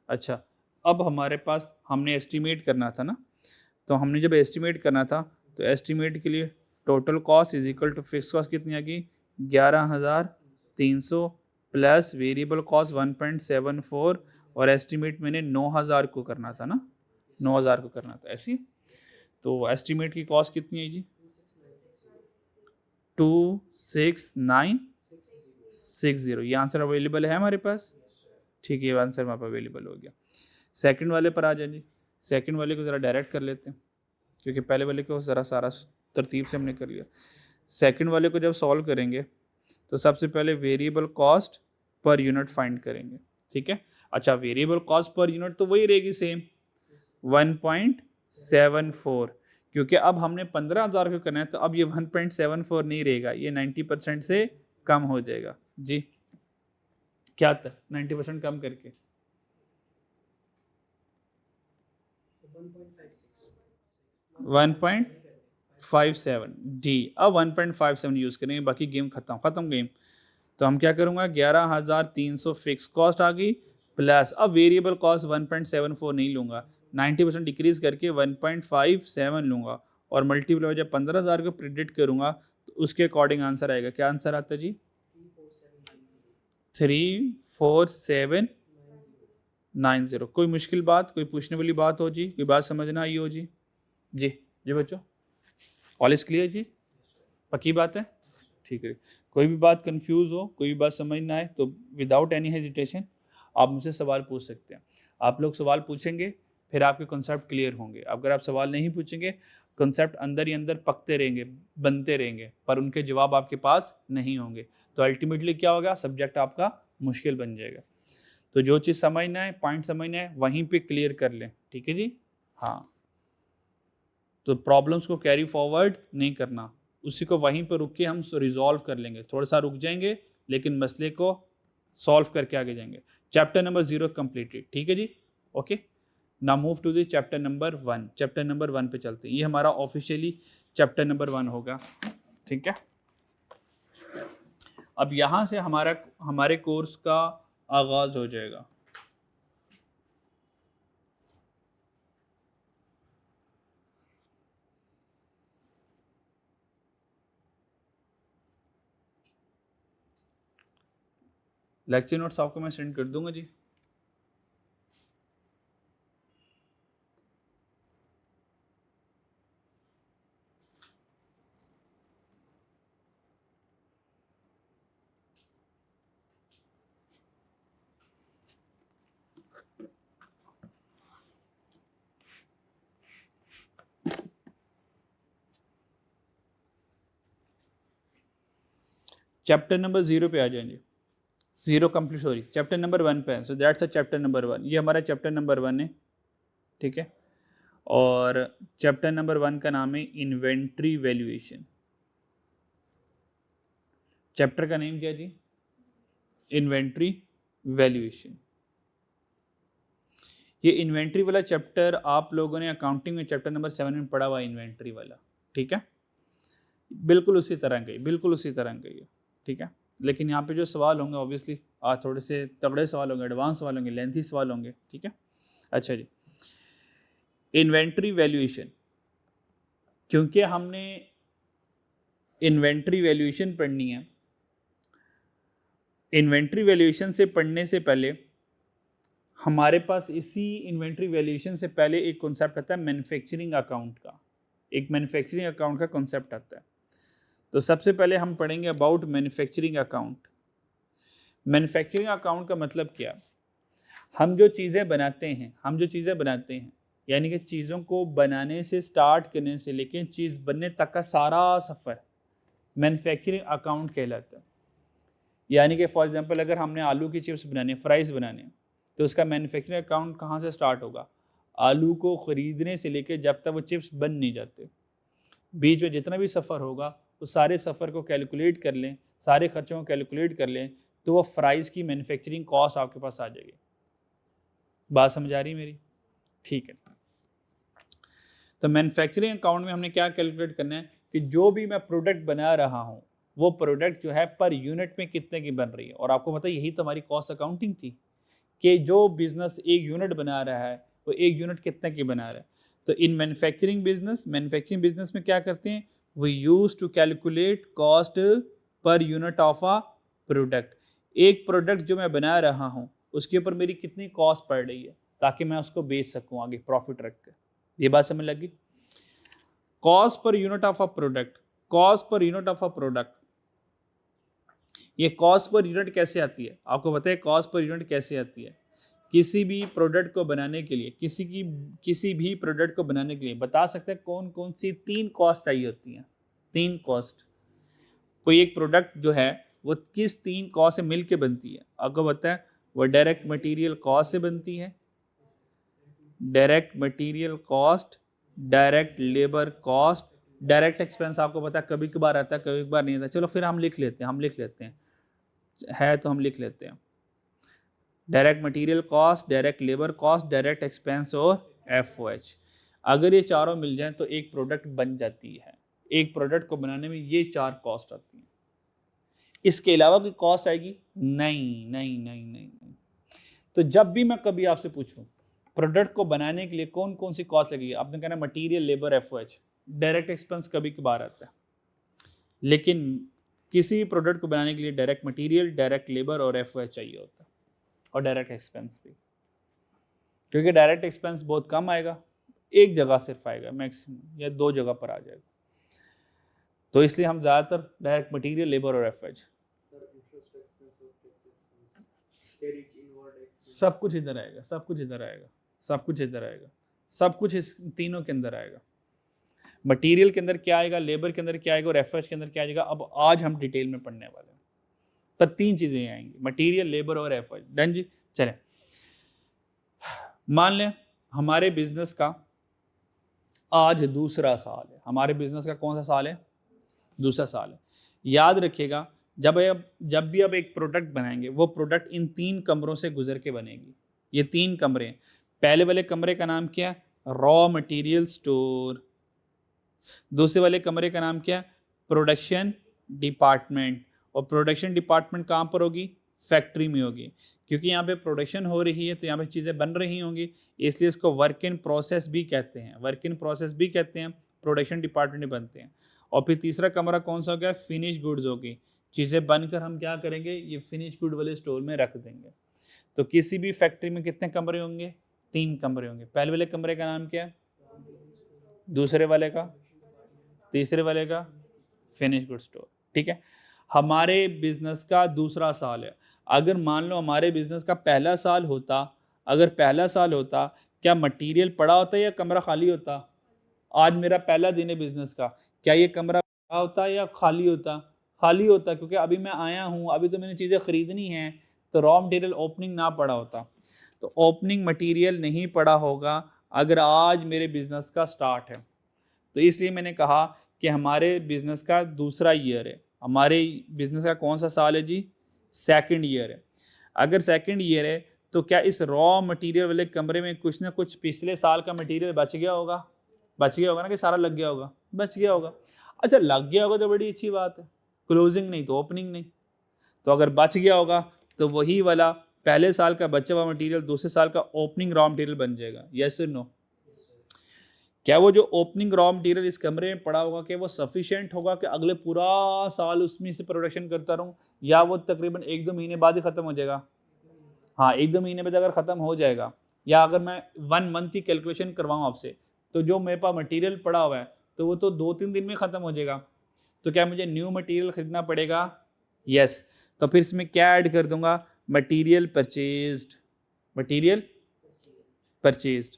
अच्छा अब हमारे पास हमने एस्टिमेट करना था ना, तो हमने जब एस्टिमेट करना था तो एस्टिमेट के लिए total cost is equal to fix cost कितनी आ गई? 11,300 प्लस वेरिएबल कॉस्ट 1.74, और एस्टिमेट मैंने 9,000 को करना था ना, 9,000 को करना था ऐसी। तो एस्टिमेट की कॉस्ट कितनी है जी? 26960। ये आंसर अवेलेबल है हमारे पास? ठीक है, ये आंसर हमारे पास अवेलेबल हो गया। सेकंड वाले पर आ जाए जी, सेकंड वाले को ज़रा डायरेक्ट कर लेते हैं, क्योंकि पहले वाले को ज़रा सारा तरतीब से हमने कर लिया। सेकंड वाले को जब सॉल्व करेंगे तो सबसे पहले variable cost per unit find करेंगे। ठीक है, अच्छा वेरिएबल कॉस्ट पर यूनिट तो वही रहेगी सेम 1.74, क्योंकि अब हमने 15,000 को करना है तो अब ये 1.74 नहीं रहेगा, ये 90% से कम हो जाएगा जी। क्या था 90% कम करके 1.57 डी। अब 1.57 यूज करेंगे, बाकी गेम खत्म गेम। तो हम क्या करूँगा 11,300 फिक्स कॉस्ट आ गई प्लस अब वेरिएबल कॉस्ट 1.74 नहीं लूँगा, 90% डिक्रीज करके 1.57 लूँगा और मल्टीप्लाई जब 15,000 को प्रिडिक्ट करूँगा तो उसके अकॉर्डिंग आंसर आएगा। क्या आंसर आता है जी 34790। कोई मुश्किल बात, कोई पूछने वाली बात हो जी, कोई बात समझना आई हो जी? जी जी बच्चों ऑल इज क्लियर जी, पक्की बात है? ठीक है, कोई भी बात कंफ्यूज हो, कोई भी बात समझ ना आए तो विदाउट एनी हेजिटेशन आप मुझसे सवाल पूछ सकते हैं। आप लोग सवाल पूछेंगे फिर आपके कॉन्सेप्ट क्लियर होंगे। अगर आप सवाल नहीं पूछेंगे कॉन्सेप्ट अंदर ही अंदर पकते रहेंगे, बनते रहेंगे, पर उनके जवाब आपके पास नहीं होंगे, तो अल्टीमेटली क्या होगा, सब्जेक्ट आपका मुश्किल बन जाएगा। तो जो चीज़ समझना है, पॉइंट समझना है, वहीं पे क्लियर कर लें, ठीक है जी? हाँ, तो प्रॉब्लम्स को कैरी फॉरवर्ड नहीं करना, उसी को वहीं पर रुक के हम रिजॉल्व कर लेंगे। थोड़ा सा रुक जाएंगे लेकिन मसले को सॉल्व करके आगे जाएंगे। चैप्टर नंबर 0 कंप्लीटेड, ठीक है जी? Okay, now move to the chapter number 1। Chapter number 1 पे चलते हैं, ये हमारा ऑफिशियली चैप्टर नंबर 1 होगा, ठीक है? अब यहाँ से हमारे कोर्स का आगाज हो जाएगा। लेक्चर नोट्स आपको मैं सेंड कर दूंगा जी। चैप्टर नंबर 0 पे आ जाएंगे। 0 कंप्लीट, सॉरी चैप्टर नंबर 1 पे है, so that's a chapter number 1। ये हमारा चैप्टर नंबर 1 है, ठीक है? और चैप्टर नंबर 1 का नाम है इन्वेंट्री वैल्यूएशन। चैप्टर का नेम क्या है जी? Inventory valuation. ये इन्वेंट्री वाला चैप्टर आप लोगों ने अकाउंटिंग में चैप्टर नंबर 7 में पढ़ा हुआ है, इन्वेंट्री वाला, ठीक है? बिल्कुल उसी तरह का ही, बिल्कुल उसी तरह का ही, ठीक है? लेकिन यहाँ पे जो सवाल होंगे ऑब्वियसली थोड़े से तगड़े सवाल होंगे, एडवांस सवाल होंगे, लेंथी सवाल होंगे, ठीक है? अच्छा जी, इन्वेंट्री वैल्यूएशन, क्योंकि हमने इन्वेंट्री वैल्यूएशन पढ़नी है, इन्वेंट्री वैल्यूएशन से पढ़ने से पहले हमारे पास इसी इन्वेंट्री वैल्यूएशन से पहले एक कॉन्सेप्ट आता है मैन्युफैक्चरिंग अकाउंट का। एक मैन्युफैक्चरिंग अकाउंट का कॉन्सेप्ट आता है, तो सबसे पहले हम पढ़ेंगे about manufacturing account. Manufacturing account का मतलब क्या? हम जो चीज़ें बनाते हैं यानी कि चीज़ों को बनाने से स्टार्ट करने से लेकर चीज़ बनने तक का सारा सफ़र मैन्युफैक्चरिंग अकाउंट कहलाता है। यानी कि फॉर एग्जांपल अगर हमने आलू की चिप्स बनाने, फ्राइज़ बनाने, तो उसका मैन्युफैक्चरिंग अकाउंट कहाँ से स्टार्ट होगा? आलू को ख़रीदने से लेकर जब तक वो चिप्स बन नहीं जाते, बीच में जितना भी सफ़र होगा उस सारे सफ़र को कैलकुलेट कर लें, सारे खर्चों को कैलकुलेट कर लें, तो वो फ्राइज़ की मैन्युफैक्चरिंग कॉस्ट आपके पास आ जाएगी। बात समझ आ रही मेरी? ठीक है। तो मैन्युफैक्चरिंग अकाउंट में हमने क्या कैलकुलेट करना है कि जो भी मैं प्रोडक्ट बना रहा हूँ वो प्रोडक्ट जो है पर यूनिट में कितने की बन रही है। और आपको पता है यही तो हमारी कॉस्ट अकाउंटिंग थी कि जो बिजनेस एक यूनिट बना रहा है वो एक यूनिट कितने की बना रहा है। तो इन मैन्युफैक्चरिंग बिजनेस में क्या करते हैं, we use to calculate cost per unit of a product. एक प्रोडक्ट जो मैं बना रहा हूँ उसके ऊपर मेरी कितनी कॉस्ट पड़ रही है ताकि मैं उसको बेच सकूँ आगे प्रॉफिट रख कर। ये बात समझ लगी? Cost per unit of a product, cost per unit of a product, ये कॉस्ट पर यूनिट कैसे आती है? आपको पता है कॉस्ट पर यूनिट कैसे आती है? किसी भी प्रोडक्ट को बनाने के लिए, किसी भी प्रोडक्ट को बनाने के लिए बता सकते हैं कौन कौन सी 3 कॉस्ट चाहिए होती हैं? 3 कॉस्ट। कोई एक प्रोडक्ट जो है वो किस 3 कॉस्ट से मिल के बनती है? आपको पता है वो डायरेक्ट मटेरियल कॉस्ट से बनती है। Direct material cost, direct labour cost, direct expense आपको पता है कभी कभार आता है, कभी कभार नहीं आता। चलो फिर हम लिख लेते हैं, है तो हम लिख लेते हैं। Direct material cost, direct labour cost, direct expense और FOH। अगर ये चारों मिल जाएं तो एक प्रोडक्ट बन जाती है। एक प्रोडक्ट को बनाने में ये 4 कॉस्ट आती हैं। इसके अलावा कोई कॉस्ट आएगी? नहीं नहीं नहीं नहीं नहीं। तो जब भी मैं कभी आपसे पूछूं प्रोडक्ट को बनाने के लिए कौन कौन सी कॉस्ट लगेगी, आपने कहना material, labour, FOH। Direct expense कभी कभार आता है, लेकिन किसी भी प्रोडक्ट को बनाने के लिए डायरेक्ट मटेरियल, डायरेक्ट लेबर और FOH चाहिए होता है, और डायरेक्ट एक्सपेंस भी। क्योंकि डायरेक्ट एक्सपेंस बहुत कम आएगा, एक जगह सिर्फ आएगा मैक्सिमम, या 2 जगह पर आ जाएगा। तो इसलिए हम ज़्यादातर डायरेक्ट मटेरियल, लेबर और FOH, सब कुछ इधर आएगा, सब कुछ इधर आएगा, सब कुछ इधर आएगा, सब कुछ इस तीनों के अंदर आएगा। मटेरियल के अंदर क्या आएगा, लेबर के अंदर क्या आएगा और FOH के अंदर क्या आएगा, अब आज हम डिटेल में पढ़ने वाले हैं। पर 3 चीज़ें आएंगी, मटेरियल, लेबर और FOH। डन जी। चलें, मान लें हमारे बिजनेस का आज दूसरा साल है। हमारे बिजनेस का कौन सा साल है? दूसरा साल है। याद रखिएगा, जब भी आप एक प्रोडक्ट बनाएंगे, वो प्रोडक्ट इन 3 कमरों से गुजर के बनेगी। ये 3 कमरे हैं। पहले वाले कमरे का नाम क्या है? Raw material store. दूसरे वाले कमरे का नाम क्या है? Production department. और प्रोडक्शन डिपार्टमेंट कहाँ पर होगी? फैक्ट्री में होगी, क्योंकि यहाँ पे प्रोडक्शन हो रही है तो यहाँ पे चीज़ें बन रही होंगी, इसलिए इसको वर्क इन प्रोसेस भी कहते हैं। वर्क इन प्रोसेस भी कहते हैं, प्रोडक्शन डिपार्टमेंट में बनते हैं। और फिर तीसरा कमरा कौन सा हो गया? फिनिश गुड्स होगी। चीज़ें बनकर हम क्या करेंगे? ये फिनिश गुड वाले स्टोर में रख देंगे। तो किसी भी फैक्ट्री में कितने कमरे होंगे? 3 कमरे होंगे। पहले वाले कमरे का नाम क्या है? दूसरे वाले का? तीसरे वाले का? Finish good store. ठीक है। हमारे बिजनेस का दूसरा साल है। अगर मान लो हमारे बिजनेस का पहला साल होता, अगर पहला साल होता, क्या मटेरियल पड़ा होता या कमरा खाली होता? आज मेरा पहला दिन है बिजनेस का, क्या ये कमरा पड़ा होता या खाली होता? खाली होता, क्योंकि अभी मैं आया हूँ, अभी तो मैंने चीज़ें खरीदनी हैं, तो रॉ मटेरियल ओपनिंग ना पड़ा होता। तो ओपनिंग मटेरियल नहीं पड़ा होगा अगर आज मेरे बिजनेस का स्टार्ट है। तो इसलिए मैंने कहा कि हमारे बिजनेस का दूसरा ईयर है। हमारे बिजनेस का कौन सा साल है जी? सेकंड ईयर है। अगर सेकंड ईयर है तो क्या इस रॉ मटेरियल वाले कमरे में कुछ ना कुछ पिछले साल का मटेरियल बच गया होगा? बच गया होगा ना, कि सारा लग गया होगा? बच गया होगा। अच्छा, लग गया होगा तो बड़ी अच्छी बात है, क्लोजिंग नहीं तो ओपनिंग नहीं। तो अगर बच गया होगा तो वही वाला पहले साल का बचा हुआ मटेरियल दूसरे साल का ओपनिंग रॉ मटेरियल बन जाएगा। यस और नो? क्या वो जो ओपनिंग रॉ मटेरियल इस कमरे में पड़ा होगा, कि वो सफिशिएंट होगा कि अगले पूरा साल उसमें से प्रोडक्शन करता रहूं, या वो तकरीबन 1-2 महीने बाद ही ख़त्म हो जाएगा? हाँ, 1-2 महीने बाद अगर ख़त्म हो जाएगा, या अगर मैं 1 मंथ की कैलकुलेशन करवाऊँ आपसे, तो जो मेरे पास मटेरियल पड़ा हुआ है तो वो तो 2-3 दिन में ख़त्म हो जाएगा। तो क्या मुझे न्यू मटेरियल ख़रीदना पड़ेगा? यस। तो फिर इसमें क्या ऐड कर दूंगा? Material purchased. Material purchased.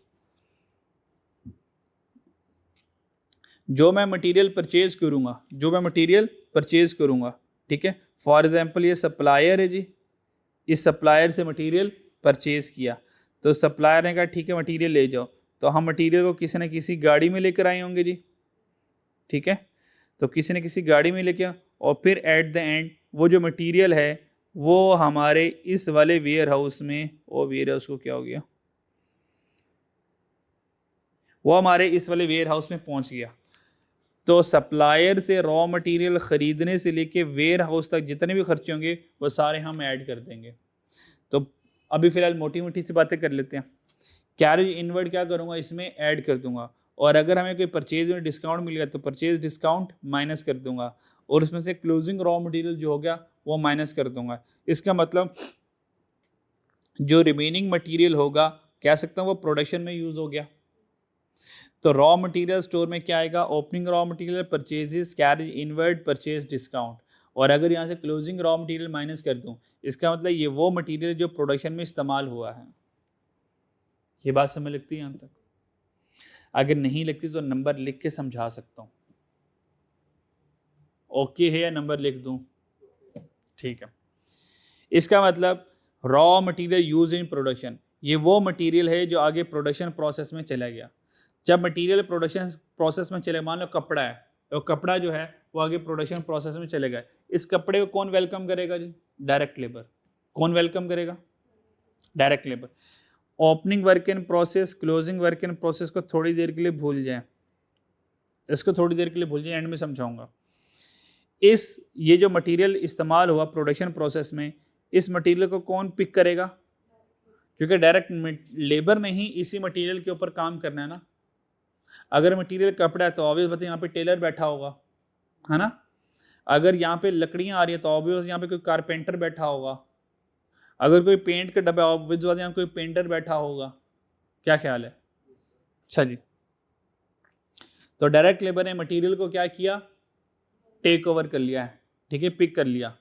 जो मैं मटेरियल परचेज करूँगा, ठीक है। फॉर एग्जांपल ये सप्लायर है जी, इस सप्लायर से मटेरियल परचेज किया, तो सप्लायर ने कहा ठीक है मटेरियल ले जाओ, तो हम मटेरियल को किसी न किसी गाड़ी में लेकर आए होंगे जी, ठीक है। तो किसी न किसी गाड़ी में लेके, और फिर एट द एंड वो जो मटेरियल है वो हमारे इस वाले वेयर हाउस में, वो वेयर हाउस को क्या हो गया, वो हमारे इस वाले वेयर हाउस में पहुंच गया। तो सप्लायर से रॉ मटेरियल ख़रीदने से लेके वेयर हाउस तक जितने भी खर्चे होंगे वो सारे हम ऐड कर देंगे। तो अभी फ़िलहाल मोटी मोटी सी बातें कर लेते हैं। कैरेज इनवर्ड क्या करूँगा, इसमें ऐड कर दूंगा, और अगर हमें कोई परचेज में डिस्काउंट मिल गया तो परचेज डिस्काउंट माइनस कर दूंगा, और उसमें से क्लोजिंग रॉ मटेरियल जो हो गया वो माइनस कर दूंगा। इसका मतलब जो रिमेनिंग मटेरियल होगा, कह सकता हूँ वो प्रोडक्शन में यूज़ हो गया। तो रॉ मटेरियल स्टोर में क्या आएगा? Opening raw material, purchases, carriage inward, purchase discount. और अगर यहाँ से क्लोजिंग रॉ मटेरियल माइनस कर दूँ, इसका मतलब ये वो मटेरियल जो प्रोडक्शन में इस्तेमाल हुआ है। ये बात समझ लगती है यहाँ तक? अगर नहीं लगती तो नंबर लिख के समझा सकता हूँ। ओके है या नंबर लिख दूँ? ठीक है। इसका मतलब raw material use in production, ये वो मटेरियल है जो आगे प्रोडक्शन प्रोसेस में चला गया। जब मटेरियल प्रोडक्शन प्रोसेस में चले, मान लो कपड़ा है, तो कपड़ा जो है वो आगे प्रोडक्शन प्रोसेस में चले गए, इस कपड़े को कौन वेलकम करेगा जी? Direct labour. कौन वेलकम करेगा? Direct labour. Opening work in process, closing work in process को थोड़ी देर के लिए भूल जाएं, इसको थोड़ी देर के लिए भूल जाएं, एंड में समझाऊंगा। ये जो मटेरियल इस्तेमाल हुआ प्रोडक्शन प्रोसेस में, इस मटेरियल को कौन पिक करेगा? क्योंकि डायरेक्ट लेबर ने ही इसी मटेरियल के ऊपर काम करना है ना। अगर मटेरियल कपड़ा है तो ऑब्वियस बात है यहाँ पे टेलर बैठा होगा, है ना। अगर यहाँ पे लकड़ियाँ आ रही है तो ऑब्वियस यहाँ पे कोई कारपेंटर बैठा होगा। अगर कोई पेंट का डब्बा, ऑब्वियस बात है यहाँ कोई पेंटर बैठा होगा। क्या ख्याल है? अच्छा जी, तो डायरेक्ट लेबर ने मटेरियल को क्या किया? टेक ओवर कर लिया है, ठीक है, पिक कर लिया।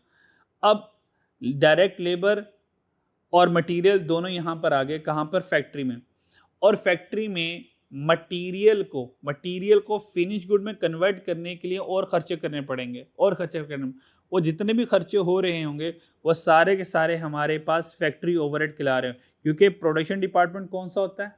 अब डायरेक्ट लेबर और मटेरियल दोनों यहाँ पर आ गए, कहाँ पर? फैक्ट्री में। और फैक्ट्री में मटेरियल को फिनिश गुड में कन्वर्ट करने के लिए और खर्चे करने पड़ेंगे, और खर्चे करने, वो जितने भी खर्चे हो रहे होंगे वो सारे के सारे हमारे पास फैक्ट्री ओवरहेड खिला रहे हैं। क्योंकि प्रोडक्शन डिपार्टमेंट कौन सा होता है?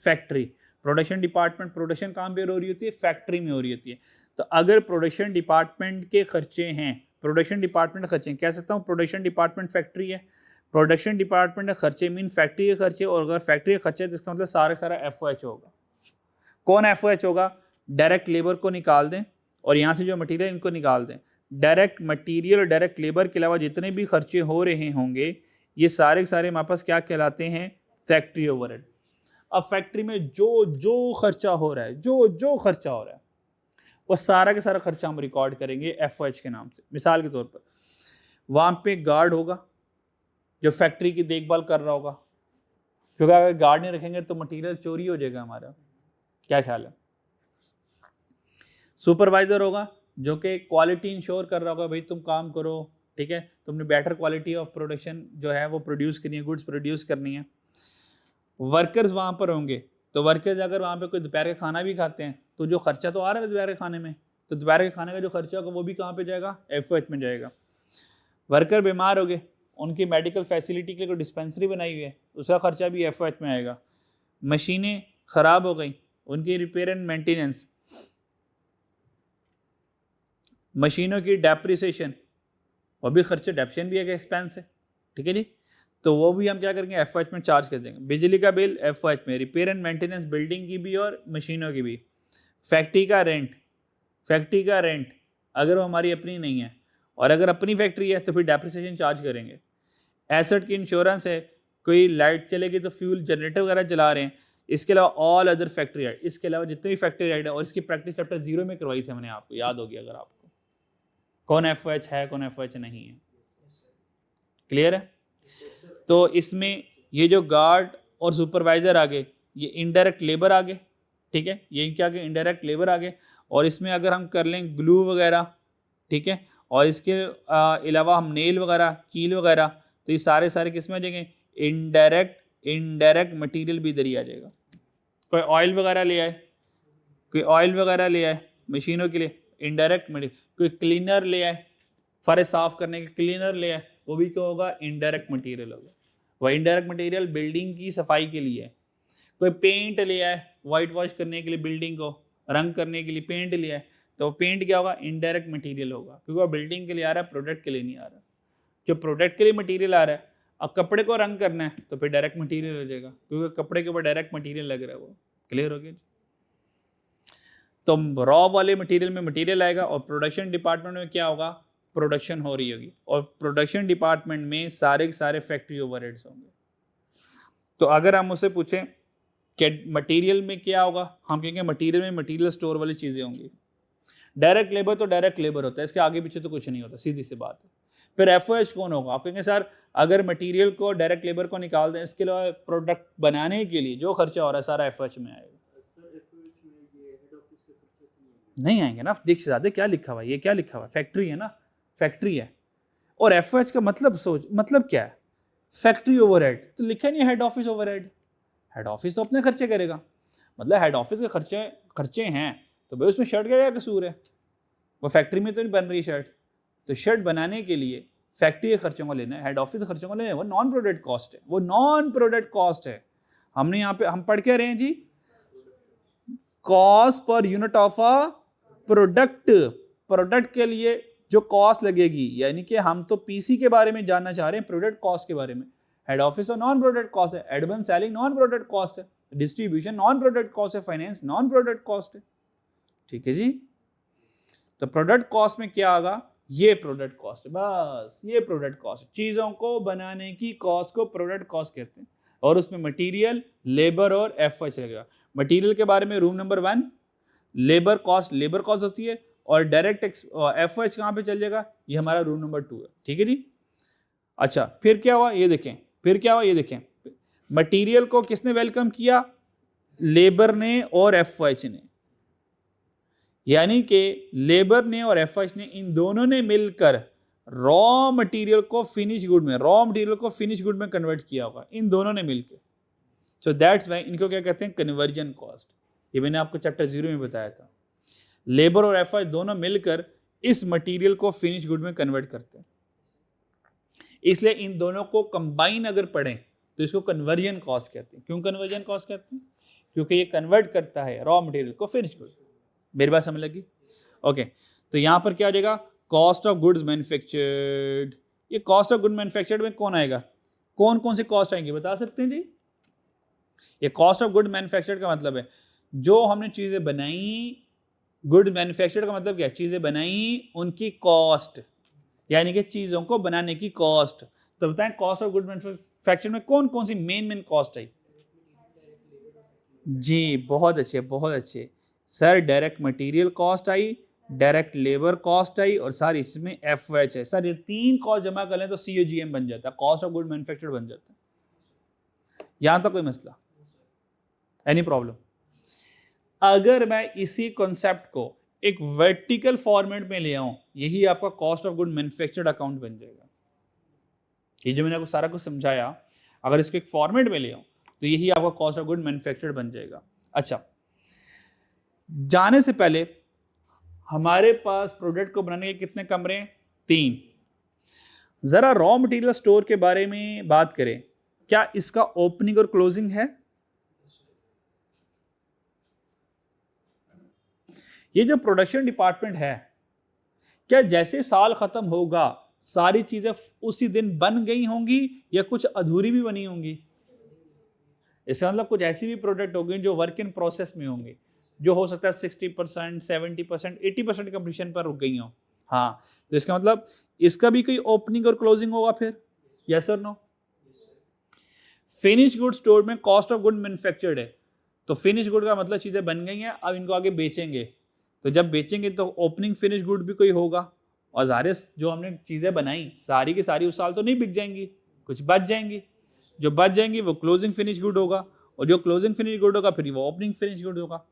फैक्ट्री। प्रोडक्शन डिपार्टमेंट, प्रोडक्शन कहाँ पे हो रही होती है? फैक्ट्री में हो रही होती है। तो अगर प्रोडक्शन डिपार्टमेंट के खर्चे हैं, प्रोडक्शन डिपार्टमेंट खर्चे, कह सकता हूँ प्रोडक्शन डिपार्टमेंट फैक्ट्री है। प्रोडक्शन डिपार्टमेंट के खर्चे मीन फैक्ट्री के खर्चे, और अगर फैक्ट्री के खर्चे तो इसका मतलब सारा FOH होगा। कौन FOH होगा? डायरेक्ट लेबर को निकाल दें और यहाँ से जो मटेरियल इनको निकाल दें। डायरेक्ट मटेरियल और डायरेक्ट लेबर के अलावा जितने भी खर्चे हो रहे होंगे ये सारे के सारे हमारे पास क्या कहलाते हैं? Factory overhead. अब फैक्ट्री में जो खर्चा हो रहा है, जो खर्चा हो रहा है, वो सारा के सारा खर्चा हम रिकॉर्ड करेंगे FOH के नाम से। मिसाल के तौर पर वहाँ पे गार्ड होगा जो फैक्ट्री की देखभाल कर रहा होगा, क्योंकि अगर गार्ड नहीं रखेंगे तो मटेरियल चोरी हो जाएगा हमारा। क्या ख्याल है? सुपरवाइजर होगा जो कि क्वालिटी इंश्योर कर रहा होगा, भाई तुम काम करो, ठीक है, तुमने बेटर क्वालिटी ऑफ प्रोडक्शन जो है वो प्रोड्यूस करनी है, गुड्स प्रोड्यूस करनी है। वर्कर्स वहाँ पर होंगे, तो वर्कर्स अगर वहाँ पे कोई दोपहर का खाना भी खाते हैं तो जो खर्चा तो आ रहा है दोपहर के खाने में, तो दोपहर के खाने का जो खर्चा होगा वो भी कहाँ पे जाएगा? FOH में जाएगा। वर्कर बीमार हो गए, उनकी मेडिकल फैसिलिटी के लिए कोई डिस्पेंसरी बनाई हुई है, उसका खर्चा भी FOH में आएगा। मशीनें ख़राब हो गई, उनकी रिपेयर एंड मेंटेनेंस, मशीनों की डेप्रिसिएशन, वो भी खर्चे, डेप्रिसिएशन भी एक एक्सपेंस है, ठीक है जी। तो वो भी हम क्या करेंगे? FOH में चार्ज कर देंगे। बिजली का बिल FOH में, रिपेयर एंड मेंटेनेंस बिल्डिंग की भी और मशीनों की भी। फैक्ट्री का रेंट अगर वो हमारी अपनी नहीं है, और अगर अपनी फैक्ट्री है तो फिर डेप्रिसिएशन चार्ज करेंगे। एसेट की इंश्योरेंस है, कोई लाइट चलेगी तो फ्यूल जनरेटर वगैरह चला रहे हैं। इसके अलावा ऑल अदर फैक्ट्री राइट, इसके अलावा जितने भी फैक्ट्री राइट है, और इसकी प्रैक्टिस चैप्टर 0 में करवाई थी मैंने, आपको याद होगी अगर आपको, कौन FOH है कौन FOH नहीं है। क्लियर है? तो इसमें ये जो गार्ड और सुपरवाइजर आ गए, ये इनडायरेक्ट लेबर आ गए, ठीक है, ये क्या गए? इनडायरेक्ट लेबर आ गए। और इसमें अगर हम कर लें ग्लू वगैरह, ठीक है, और इसके अलावा हम नेल वगैरह, कील वगैरह, तो ये सारे किस में आ जाएंगे? इनडायरेक्ट मटेरियल भी इधर ही आ जाएगा। कोई ऑयल वगैरह ले आए मशीनों के लिए, इनडायरेक्ट मटेरियल। कोई क्लीनर ले आए, फर्श साफ करने के क्लीनर ले आए, वो भी क्या होगा? इनडायरेक्ट मटेरियल होगा। वह इनडायरेक्ट मटेरियल बिल्डिंग की सफाई के लिए है। कोई पेंट ले आए वाइट वॉश करने के लिए, बिल्डिंग को रंग करने के लिए पेंट ले आए, तो पेंट क्या होगा? इनडायरेक्ट मटेरियल होगा, क्योंकि वो बिल्डिंग के लिए आ रहा है, प्रोडक्ट के लिए नहीं आ रहा। जो प्रोडक्ट के लिए मटेरियल आ रहा है, अब कपड़े को रंग करना है तो फिर डायरेक्ट मटेरियल हो जाएगा, क्योंकि कपड़े के ऊपर डायरेक्ट मटेरियल लग रहा है। वो क्लियर हो गया? तो रॉ वाले मटेरियल में मटेरियल आएगा, और प्रोडक्शन डिपार्टमेंट में क्या होगा? प्रोडक्शन हो रही होगी, और प्रोडक्शन डिपार्टमेंट में सारे के सारे फैक्ट्री ओवरहेड्स होंगे। तो अगर हम उससे पूछें कि मटेरियल में क्या होगा, हम कहेंगे मटेरियल में मटेरियल स्टोर वाली चीज़ें होंगी। डायरेक्ट लेबर तो डायरेक्ट लेबर होता है, इसके आगे पीछे तो कुछ नहीं होता, सीधी सी बात है। फिर FOH कौन होगा? आप कहेंगे सर अगर मटेरियल को, डायरेक्ट लेबर को निकाल दें, इसके अलावा प्रोडक्ट बनाने के लिए जो खर्चा हो रहा है सारा FOH में आएगा। नहीं आएंगे ना, देख ज़्यादा क्या लिखा हुआ है, ये क्या लिखा हुआ है? फैक्ट्री है ना, फैक्ट्री है। और FOH का मतलब मतलब क्या है? Factory overhead. तो लिखा नहीं head office overhead, head office तो अपने खर्चे करेगा, मतलब हेड ऑफिस के खर्चे हैं, तो भाई उसमें शर्ट का क्या कसूर है? वो फैक्ट्री में तो नहीं बन रही शर्ट, तो शर्ट बनाने के लिए फैक्ट्री के खर्चों को लेना है, हेड ऑफिस के खर्चों को लेना है, वो नॉन प्रोडक्ट कॉस्ट है, वो नॉन प्रोडक्ट कॉस्ट है। हमने यहाँ पे हम पढ़ के रहे हैं जी, cost per unit of a product, product के लिए जो कॉस्ट लगेगी, यानी कि हम तो पीसी के बारे में जानना चाह रहे हैं, प्रोडक्ट कॉस्ट के बारे में। हेड ऑफिस और नॉन प्रोडक्ट कॉस्ट है, advance selling non product cost है, डिस्ट्रीब्यूशन नॉन प्रोडक्ट कॉस्ट है, फाइनेंस नॉन प्रोडक्ट कॉस्ट है। ठीक है जी, तो प्रोडक्ट कॉस्ट में क्या आगा, ये प्रोडक्ट कॉस्ट है, बस ये प्रोडक्ट कॉस्ट है। चीजों को बनाने की कॉस्ट को प्रोडक्ट कॉस्ट कहते हैं, और उसमें मटेरियल, लेबर और एफएच लगेगा। मटेरियल के बारे में रूल नंबर 1, लेबर कॉस्ट होती है, और डायरेक्ट एफएच कहाँ पे चल जाएगा, ये हमारा रूल नंबर 2 है। ठीक है जी। अच्छा, फिर क्या हुआ ये देखें, मटेरियल को किसने वेलकम किया, लेबर ने और एफएच ने, यानी कि लेबर ने और एफएच ने, इन दोनों ने मिलकर रॉ मटेरियल को फिनिश गुड में कन्वर्ट किया होगा, इन दोनों ने मिलकर। सो दैट्स व्हाई इनको क्या कहते हैं, कन्वर्जन कॉस्ट। ये मैंने आपको चैप्टर 0 में बताया था। लेबर और एफएच दोनों मिलकर इस मटेरियल को फिनिश गुड में कन्वर्ट करते हैं, इसलिए इन दोनों को कंबाइन अगर पढ़ें तो इसको कन्वर्जन कॉस्ट कहते हैं। क्यों कन्वर्जन कॉस्ट कहते हैं, क्योंकि ये कन्वर्ट करता है रॉ मटेरियल को फिनिश गुड। मेरी बात समझ लगी? ओके, तो यहां पर क्या हो जाएगा, कॉस्ट ऑफ गुड्स मैन्युफैक्चर्ड। ये कॉस्ट ऑफ गुड मैन्युफैक्चर्ड में कौन आएगा, कौन कौन सी कॉस्ट आएंगी बता सकते हैं जी? ये कॉस्ट ऑफ गुड मैन्युफैक्चर्ड का मतलब है जो हमने चीजें बनाई, गुड मैन्युफैक्चर्ड का मतलब क्या, चीजें बनाई उनकी कॉस्ट, यानी कि चीजों को बनाने की कॉस्ट। तो बताएं कॉस्ट ऑफ गुड मैन्युफैक्चर्ड में कौन कौन सी मेन कॉस्ट आई? जी बहुत अच्छे सर, डायरेक्ट मटेरियल कॉस्ट आई, डायरेक्ट लेबर कॉस्ट आई, और सर इसमें एफएच है। सर ये 3 कॉस्ट जमा कर लें तो सीओजीएम बन जाता है, कॉस्ट ऑफ गुड मैन्युफैक्चर्ड बन जाता है। यहां तक कोई मसला, एनी प्रॉब्लम? अगर मैं इसी कॉन्सेप्ट को एक वर्टिकल फॉर्मेट में ले आऊं, यही आपका cost of good manufactured account बन जाएगा। ये जो मैंने आपको सारा कुछ समझाया, अगर इसको एक फॉर्मेट में ले आऊं तो यही आपका कॉस्ट ऑफ गुड मैन्युफैक्चर्ड बन जाएगा। अच्छा, जाने से पहले हमारे पास प्रोडक्ट को बनाने के कितने कमरे हैं? 3। जरा रॉ मटेरियल स्टोर के बारे में बात करें, क्या इसका ओपनिंग और क्लोजिंग है? ये जो प्रोडक्शन डिपार्टमेंट है, क्या जैसे साल खत्म होगा सारी चीजें उसी दिन बन गई होंगी या कुछ अधूरी भी बनी होंगी? इसका मतलब कुछ ऐसी भी प्रोडक्ट होंगे जो वर्क इन प्रोसेस में होंगे, जो हो सकता है 60%, 70%, 80% कंप्लीशन पर रुक गई हो। हाँ, तो इसका मतलब इसका भी कोई ओपनिंग और क्लोजिंग होगा फिर, यस और नो? फिनिश गुड स्टोर में कॉस्ट ऑफ गुड मैन्युफैक्चर्ड है, तो फिनिश गुड का मतलब चीजें बन गई हैं, अब इनको आगे बेचेंगे, तो जब बेचेंगे तो ओपनिंग फिनिश गुड भी कोई होगा, और ज़ाहिर जो हमने चीज़ें बनाई सारी की सारी उस साल तो नहीं बिक जाएंगी, कुछ बच जाएंगी, जो बच जाएंगी वो क्लोजिंग फिनिश गुड होगा, और जो क्लोजिंग फिनिश गुड होगा फिर वो ओपनिंग फिनिश गुड होगा।